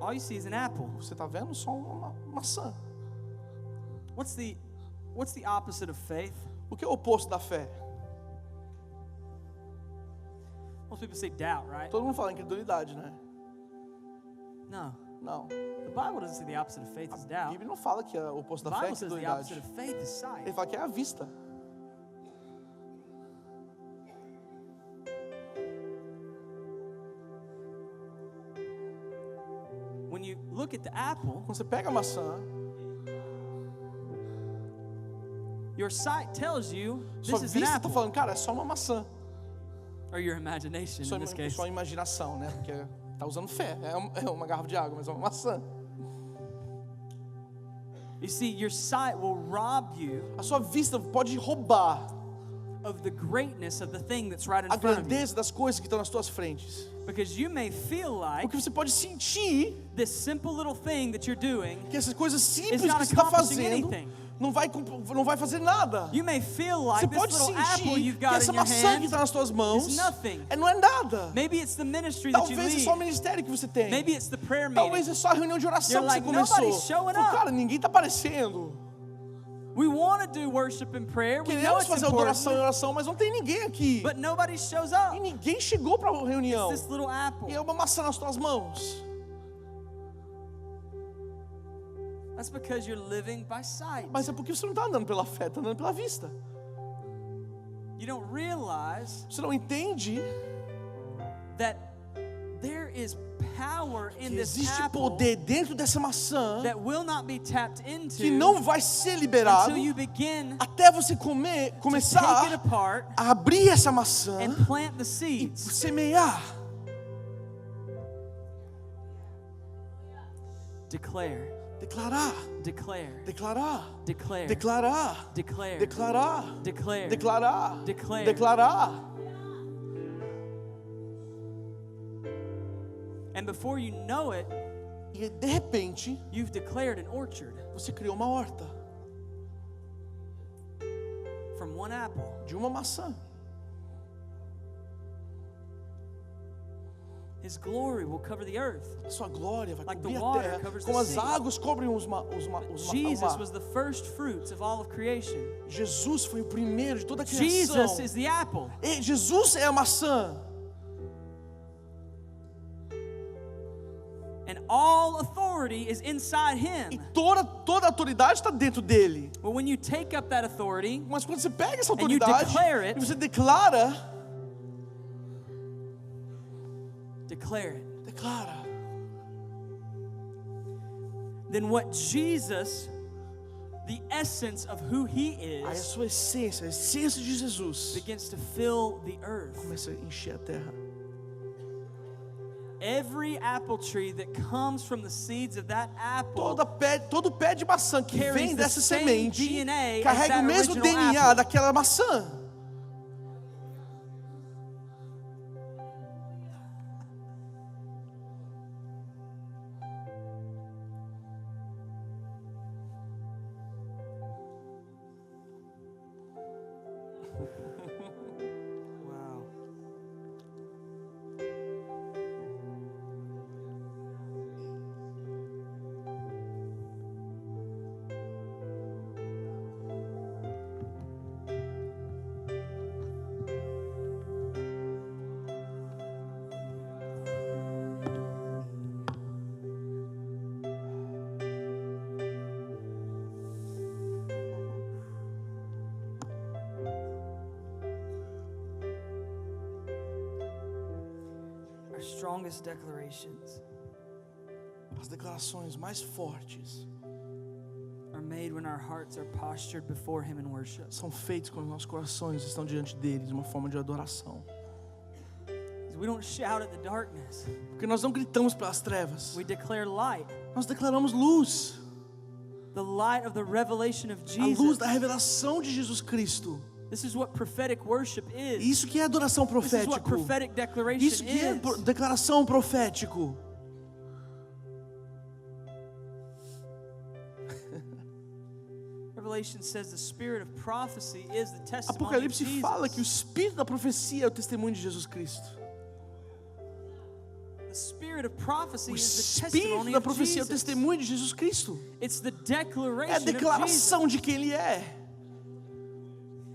All you see is an apple. Você está vendo só uma maçã. What's the opposite of faith? O que é o oposto da fé? Most people say doubt, right? Todo mundo fala incredulidade, né? No. Não. The Bible doesn't say the opposite of faith is A doubt. Bíblia não fala que o oposto The da fé é Bible says the incredulidade. opposite of faith is sight. Ele fala que é a vista. When you look at the apple, Quando você pega a maçã, your sight tells you sua this is an vista está apple, falando, cara, é só uma maçã. or your imagination in this case. Sua imaginação, né? Porque tá usando fé. É uma garrafa de água, mas é uma maçã. You see, your sight will rob you A sua vista pode roubar of the greatness of the thing that's right in a front of you. grandeza das coisas que estão nas tuas frentes. Because you may feel like Porque você pode sentir this simple little thing that you're doing, que essas coisas simples It's que not você está accomplishing fazendo anything. não vai fazer nada. you may feel Você like this pode little apple sentir you've que got essa in your maçã que hand está nas tuas mãos is nothing. não é nada. Maybe it's the ministry that you Talvez é lead. só o ministério que você tem. Maybe it's the prayer Talvez meeting. é só a reunião de oração You're que like, você começou. nobody's showing Fala, up. cara, ninguém está aparecendo. We want to do worship and prayer. We know Queremos it's fazer adoração e important, oração, mas não tem ninguém aqui. but nobody shows up. E ninguém chegou para a reunião. It's this little apple. E é uma maçã nas tuas mãos. That's because you're living by sight. Mas é porque você não está andando pela fé, está andando pela vista. You don't realize Você não entende that there is power in que this existe apple poder dentro dessa maçã that will not be tapped into que não vai ser liberado until you begin até você to take it começar apart a abrir essa maçã and plant the e seeds. semear. Declare, Declarar, declare, declarar, declare, declarar, declare, declarar, declare, declarar, Declare. declarar. And before you know it, E de repente, you've declared an orchard você criou uma horta from one apple. de uma maçã. His glory will cover the earth. A sua glória vai Like the cobrir a water terra, covers como the as sea. águas cobrem o Jesus mar. was the first fruits of all of creation. Jesus foi o primeiro de toda a criação. Jesus is the apple. E Jesus é a maçã. And all authority is inside E him. toda a autoridade está dentro dele. But when you take up that authority, Mas quando você pega essa And you autoridade declare it, e você declara, declare it. declara. Then what Jesus, the essence of who he Aí a is, sua essência, a essência de Jesus begins to fill the earth. começa a encher a terra. Every apple tree that comes from the seeds of that apple Todo pé de maçã que carries vem the dessa same semente DNA as carrega that o mesmo original DNA apple. daquela maçã. Wow. strongest declarations As declarações mais fortes are made when our hearts are postured before Him in worship. são feitas quando nossos corações estão diante dele de uma forma de adoração. We don't shout at the darkness. Porque nós não gritamos pelas trevas. We declare light. Nós declaramos luz. The light of the revelation of A luz Jesus. da revelação de Jesus Cristo. This is what prophetic worship is. Isso que é adoração This is what profética. prophetic declaration Isso que é is. declaração profético. Revelation says the spirit of prophecy is the testimony of Apocalipse Jesus. fala que o espírito da profecia é o testemunho de Jesus Cristo. The spirit of prophecy O is the espírito testimony da of profecia é o Jesus. testemunho de Jesus Cristo. It's the É a declaration of Jesus. declaração de quem Ele é.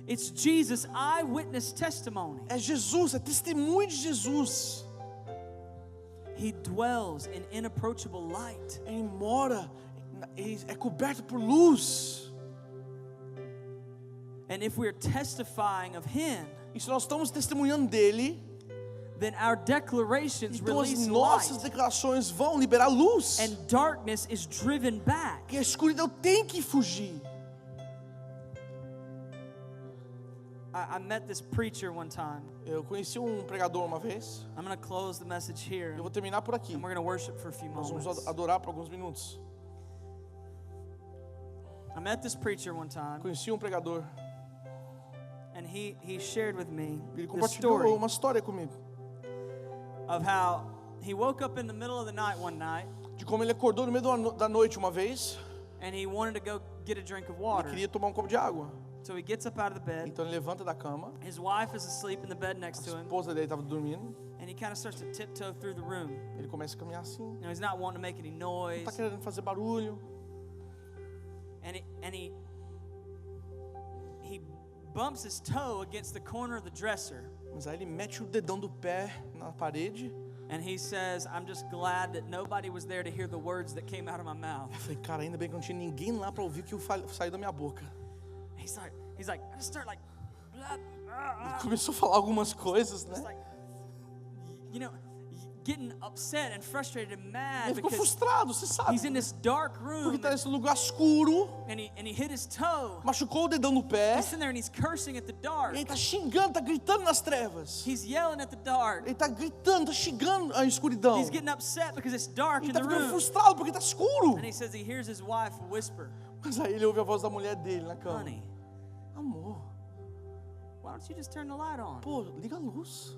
It's Jesus' eyewitness testimony. É Jesus, é testemunho de Jesus. He dwells in inapproachable light. Ele mora, ele é coberto por luz. And if we're testifying of Him, E se nós estamos testemunhando dele, then our declarations então as release nossas light. declarações vão liberar luz. And darkness is driven back. Que a escuridão tem que fugir. I met this preacher one time. Eu conheci pregador uma vez. I'm going to close the message here. Eu vou terminar por aqui. And we're going to worship for a few Nós moments. vamos adorar por alguns minutos. I met this preacher one time, Conheci pregador. and he shared with me Ele the compartilhou story uma história comigo. of how he woke up in the middle of the night one night, De como ele acordou no meio da noite uma vez. and he wanted to go get a drink of Ele water. queria tomar copo de água. So he gets up out of the bed. Então ele levanta da cama. His wife is asleep in the bed next A to him, esposa dele estava dormindo. and he kind of starts to tiptoe through the room. Ele começa a caminhar assim. You know, he's not wanting to make any Não noise, está querendo fazer barulho. and he bumps his toe against the corner of the dresser, Mas aí ele mete o dedão do pé na parede. and he says, "I'm just glad that nobody was there to hear the words that came out of my mouth." Eu falei, cara, ainda bem que não tinha ninguém lá para ouvir o que saiu da minha boca. He's like, I just start like, blah, blah, blah. Começou a falar algumas coisas, Just né? like, you know, getting upset and frustrated and mad Ele ficou because frustrado, você sabe. he's in this dark Porque room, está nesse lugar escuro, and he hit his toe. machucou o dedão no pé. He's sitting there and he's cursing at the dark. E ele está xingando, está gritando nas trevas. He's yelling at the dark. Ele está gritando, está xingando a escuridão. He's getting upset because it's dark Ele in está the ficando room. frustrado porque está escuro. And he says he hears his wife whisper, Mas aí ele ouve a voz da mulher dele na cama. "Honey, Amor, why don't you just turn the light on?" pô, liga a luz.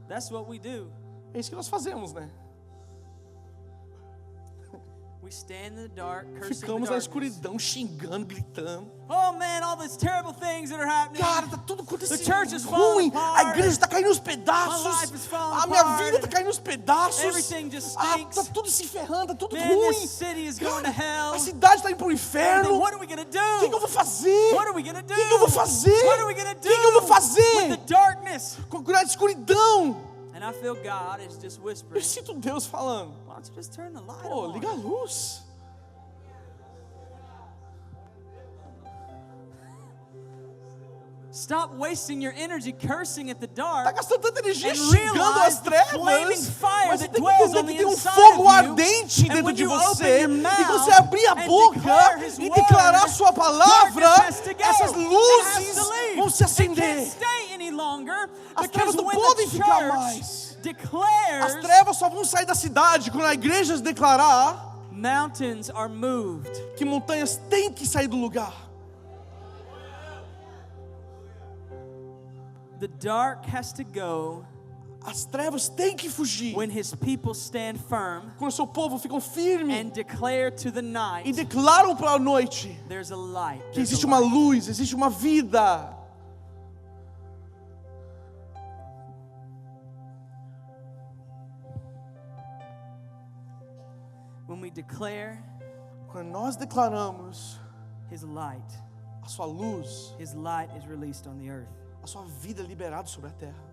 That's what we do. É isso que nós fazemos, né? We stand in the dark, cursing the Ficamos na darkness. escuridão, xingando, gritando. Oh man, all these terrible things that are happening. Cara, tá tudo The church acontecendo is ruim. falling apart. A igreja está caindo aos My life pedaços. is falling A minha apart. vida está caindo aos pedaços. Everything just Ah, stinks. tá tudo se ferrando, tá tudo Man, ruim. this city is going to hell. A cidade está indo para o Then inferno. what are we going to O que eu do? vou fazer? What are we going to do? O que eu vou fazer? What are we going to do O que eu vou fazer? with the darkness? Com a escuridão. And I feel God is just Eu whispering, sinto Deus falando. "Why don't you just turn the light Pô, on?" liga a luz. Stop wasting your energy cursing at the Tá dark. gastando tanta energia And xingando realize as the trevas. flaming fire Mas você that tem que dwells entender on que the tem um inside fogo of you. ardente And dentro when de you você. open your E mouth você abrir a and boca declare His e word, declarar a sua palavra, darkness has to go. essas It has luzes to leave. vão se It can't acender. stay any longer As because trevas não when podem the ficar church mais. declares, As trevas só vão sair da cidade quando a igreja declarar mountains are moved. que montanhas têm que sair do lugar. The dark has to go As trevas têm que fugir. when His people stand firm Quando o seu povo ficam firmes and declare to the e night, declaram para a noite there's a light. que There's existe a uma light. luz, existe uma vida. When we declare Quando nós declaramos His light, a sua luz, His light is released on the earth. a sua vida é liberada sobre a terra.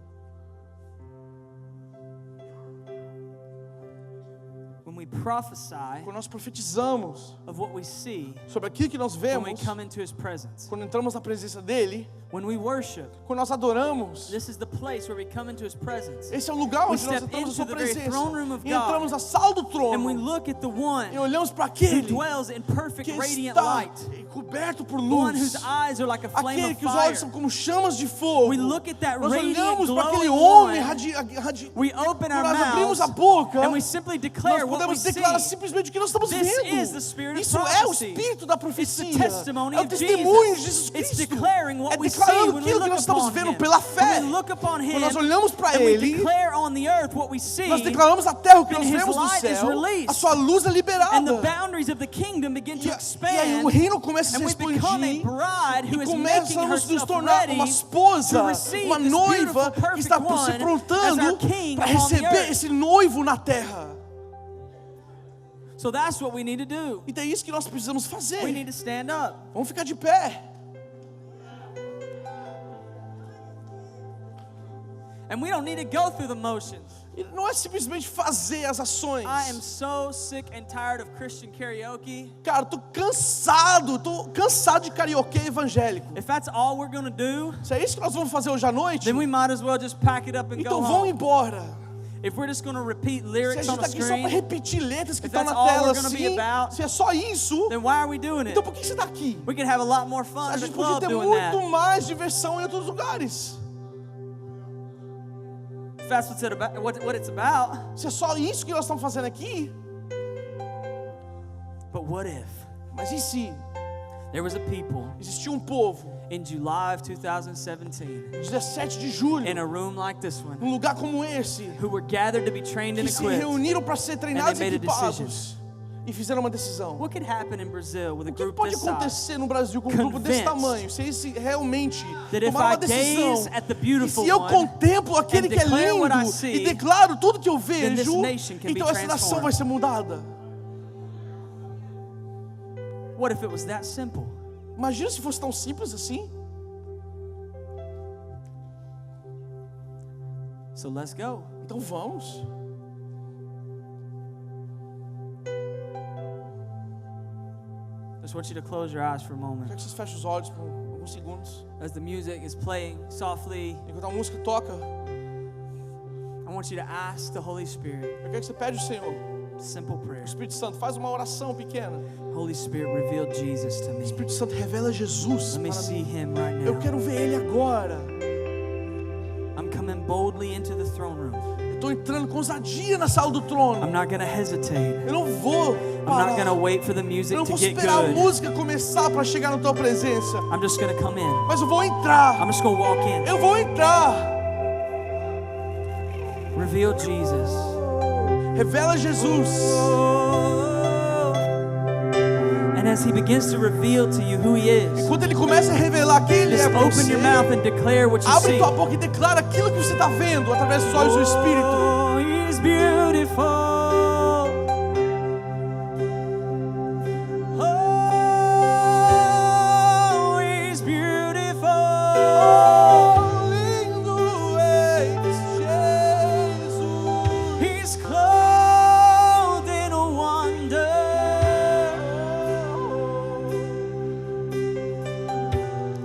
When we we prophesy quando nós profetizamos of what we see sobre aquilo que nós when we vemos, come into His presence. quando entramos na presença dele, When we worship, quando nós adoramos, this is the place where we come into His presence. esse é o lugar We onde nós step entramos na into sua the very presença throne room of e entramos God, na sala do and we trono look at the one e olhamos para who aquele dwells in perfect que radiant está light, coberto por the one whose luz, eyes are like a flame aquele of que os olhos fire. são como chamas de fogo. We look at that Nós radiant, olhamos para aquele glowing homem one. We open our nós abrimos mouths a boca, and we simply nós declare what we podemos see. declarar simplesmente o que nós estamos This vendo. is the spirit of Isso é o prophecy. espírito da It's the profecia. testimony É o of testemunho de Jesus. Jesus It's Cristo. declaring what É we see declarando when we aquilo que look nós estamos upon vendo Him. pela fé. When we look upon Quando Him nós olhamos para and we Ele, declare on the earth what we see, nós declaramos na terra o que then nós His vemos no light is céu, released. a sua luz é and the liberada. boundaries of the kingdom begin to E aí expand, o reino começa a and se we become a expandir. bride who E is making começamos a nos herself tornar ready uma esposa, to receive uma this noiva beautiful, que está perfect se one prontando as our king para on the receber earth. esse noivo na terra. So that's what we need to do. Então é isso que nós precisamos We fazer. need to stand up. Vamos ficar de pé. And we don't need to go through the motions. E não é simplesmente fazer as ações. I am so sick and tired of Christian karaoke. Cara, tô cansado de karaokê evangélico. If that's all we're going to do, Se é isso que nós vamos fazer hoje à noite, then we might as well just pack it up and então go vão home. embora. If we're just going to repeat Se a lyrics on gente the tá aqui só para screen, repetir letras que If estão that's na all tela we're gonna be assim, about, se é só isso, then why are we doing it? então por que você tá aqui? We could have a lot more fun A at the gente podia club ter doing muito that. mais diversão em outros lugares. If that's what it's about. Se é só isso que nós estamos fazendo aqui, But what if mas e se there was a people existia um povo, in July of 2017 17 de julho, in a room like this one num lugar como esse, who were gathered to be trained and que se equipped? reuniram para ser treinados e made a equipados e fizeram uma decisão. What could happen in Brazil with a O que group pode this size? acontecer no Brasil com um grupo desse Convinced tamanho, se eles realmente that if tomaram uma I decisão, gaze at the e beautiful se eu one contemplo aquele and que é declare what I lindo see, e declaro tudo que eu then this vejo, nation can be então essa nação transformed. vai ser mudada. What if it was that simple? Imagina se fosse tão simples assim. So let's go. Então vamos. Just want you to close your eyes for a Quero moment. que vocês fechem os olhos por alguns segundos. As the music is playing softly, Enquanto a música toca, I want you to ask the Holy Spirit, eu quero que você pede ao Senhor, simple prayer. o Espírito Santo, faz uma oração pequena. Holy Spirit, reveal Jesus to O me. Espírito Santo revela Jesus Let me para see mim. him right Eu now. quero ver Ele agora. I'm coming boldly into the throne room. Eu estou entrando com ousadia na sala do trono. I'm not going to hesitate. Eu não vou I'm parar. not going to wait for the Eu music não to vou get esperar a good. música começar para chegar na tua presença. I'm just going to come in. Mas eu vou entrar. I'm just going to walk in. Eu vou entrar. Reveal Jesus. Revela Jesus. And as he begins to reveal to you who he is, Quando Ele começa a revelar quem Ele just é para open você, your mouth and declare what you abre see. tua boca e declara aquilo que você está vendo através dos olhos do Espírito. Oh, he's beautiful. Oh, he's beautiful. Lindo és, Jesus. He's clothed in wonder.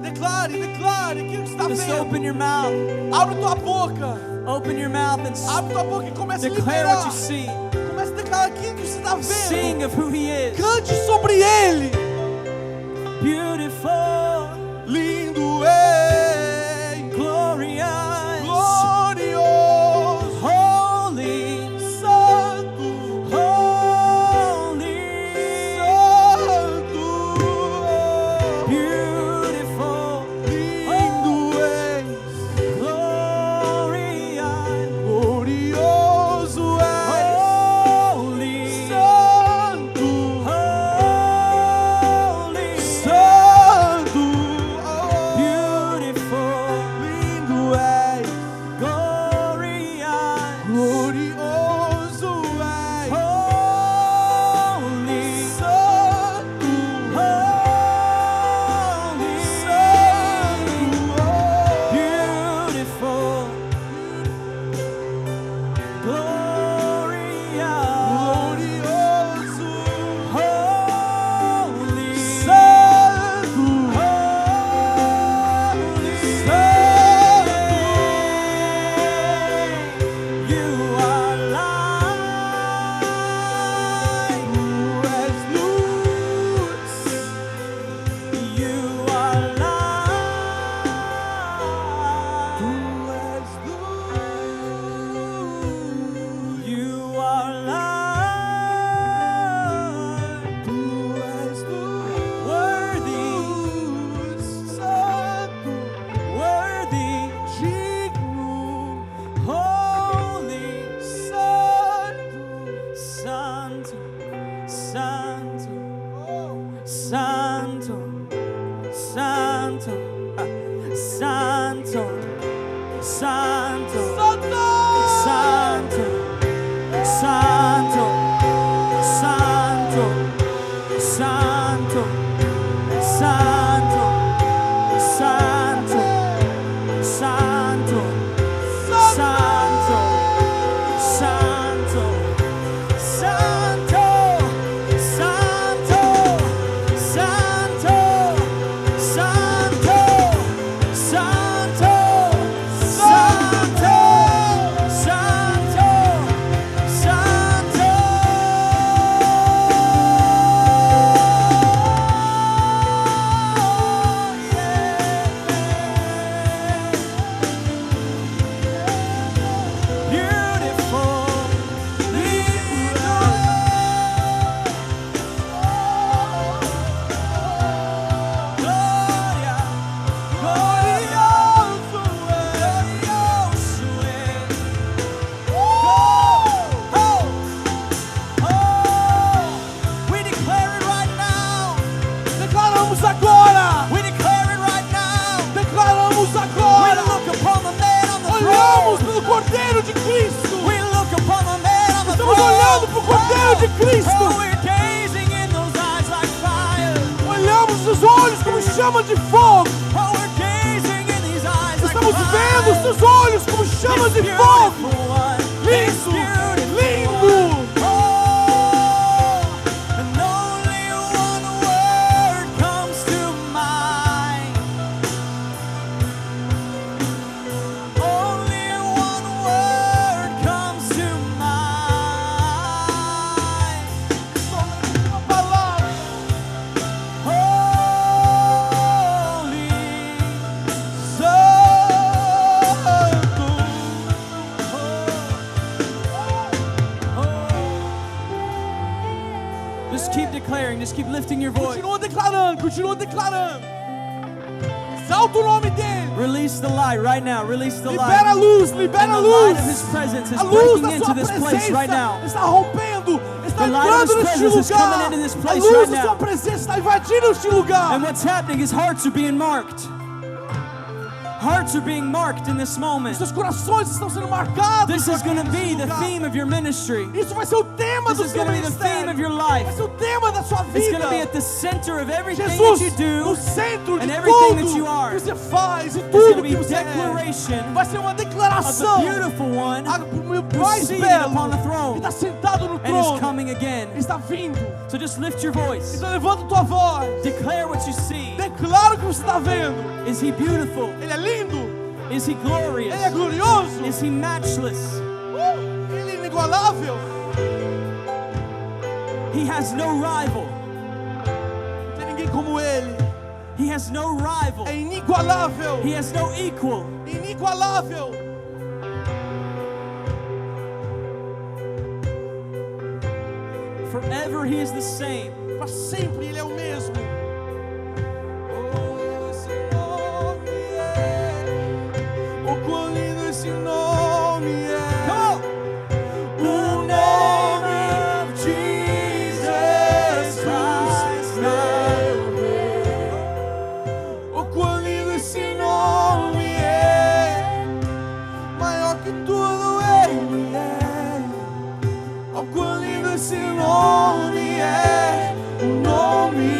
Declare aquilo que você está Just vendo. open your mouth. Abre tua boca. Open your mouth and Abre tua boca e comece a declare what liberar. you see. Comece a declarar aquilo que você está vendo. Sing of who he is. Cante sobre Ele. Beautiful, Lindo és, glorious, glorioso, holy, santo, holy, santo. beautiful, Lindo és, glorious, glorioso és, holy, santo, holy, santo. Santo, Santo, Santo! Santo, Santo, Santo, Santo, Santo, Santo, Santo, Santo, Santo, Santo, Santo, Santo, Santo, Santo, Cordeiro de Cristo. We look upon the man on the Estamos throne. olhando para o Cordeiro de Cristo. Oh, we're gazing in those eyes like fire. Olhamos os olhos como chama de fogo. Oh, we're gazing in these eyes like Estamos fire. vendo os seus olhos como chama de fogo. Lindo, lindo. Oh, and only one word comes to mind. Only one word comes to mind. Somente uma palavra. Holy, Santo. Just keep declaring, just keep lifting your voice. Continua declarando, continua declarando. Exalta o nome dele. Release the light right now, release the Libera a light. luz, And libera a the light of luz. His presence is A luz breaking da into sua this place right now. presença está rompendo, está The light of entrando His neste presence is lugar. coming into this A place luz right da sua now. presença está invadindo este lugar. And what's happening is hearts are being marked. Hearts are being marked in this moment. Seus corações estão sendo marcados. This is going to neste be the lugar. theme of your ministry. Isso vai ser o tema This do is seu going to be the theme ministério. of your life. Vai ser o tema da sua It's vida. going to be at the center of everything Jesus, that you do. no centro and de everything tudo that you are. que você faz e It's going to tudo be que você é. declaration Vai ser uma of the declaração. beautiful one O mais seated belo upon the throne que está sentado no and is trono coming again. está vindo. So just lift your voice. Então levanta tua voz. Declare what you see. Declara o que você está vendo. Is He beautiful? Ele é lindo. Is He glorious? Ele é glorioso. Is He matchless? Ele é inigualável. He has no rival. Não tem ninguém como ele. He has no rival. É inigualável. He has no equal. Inigualável. Forever He is the same. Para sempre ele é o mesmo. Oh, quão lindo esse nome é. Come O nome de Jesus Christ, meu Rei. Oh, quão lindo esse nome é. Maior que tudo ele é. Oh, quão lindo esse nome é. O nome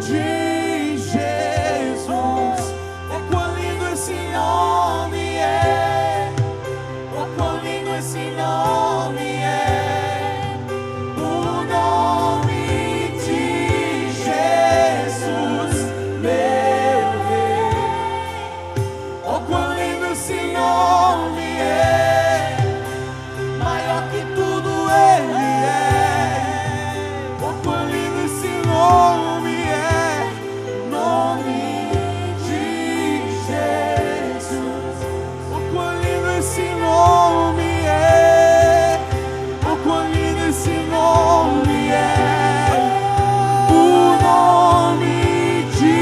de Jesus. Oh, quão lindo esse nome é. Oh, quão lindo esse nome é. O nome de Jesus, meu Rei. Oh, quão lindo esse nome é. Maior que tudo ele é. Oh, quão lindo esse nome é. O nome de Jesus. Oh, quão lindo esse nome é. Oh, quão lindo esse nome é. O nome de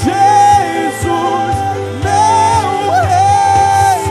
Jesus, meu Rei.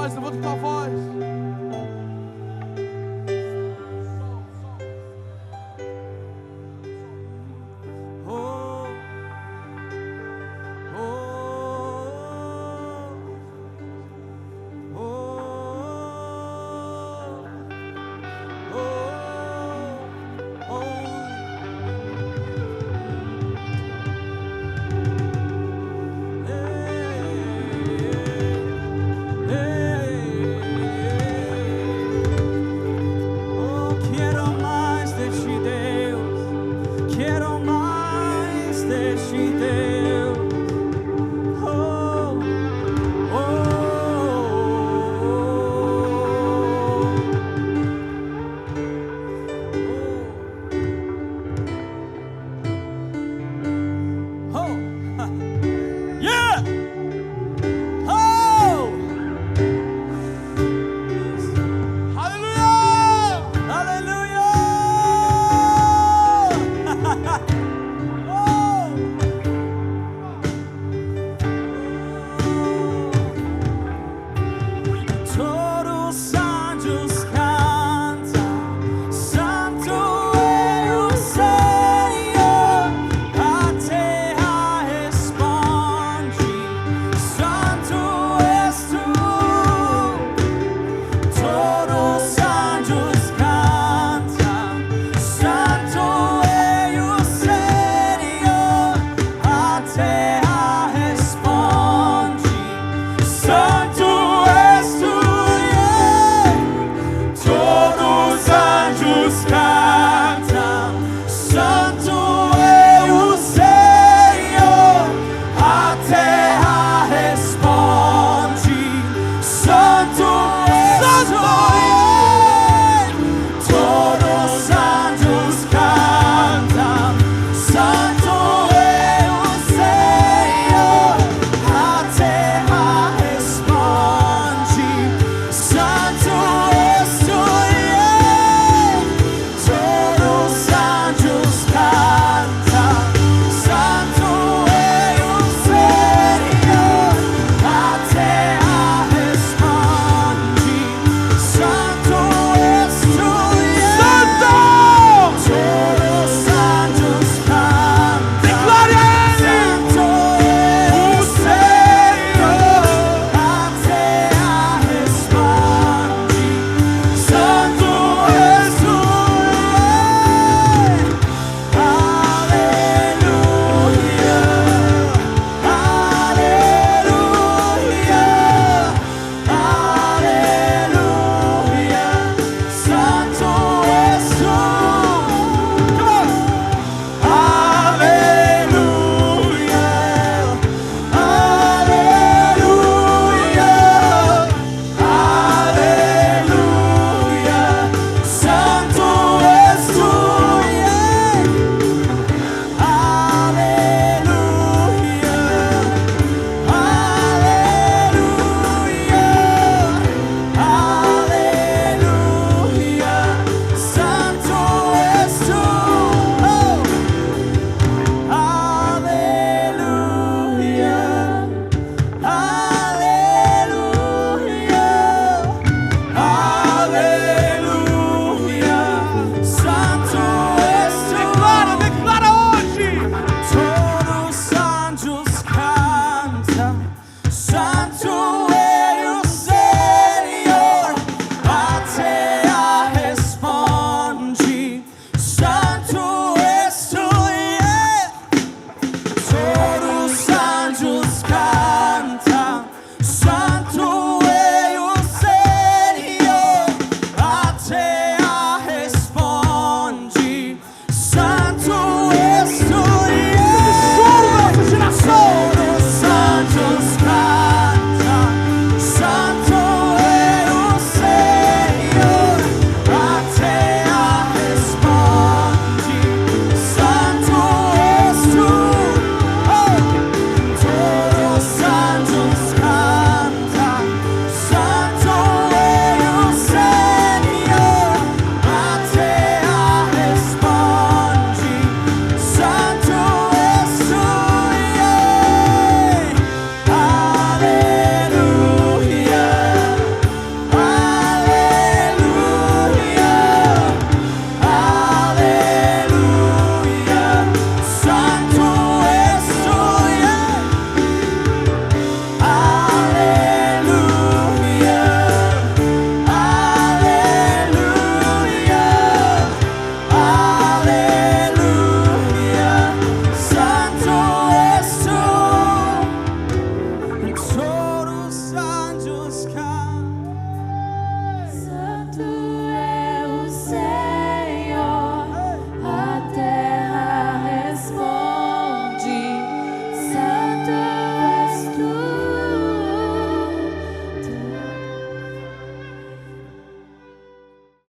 voz, levanta tua voz.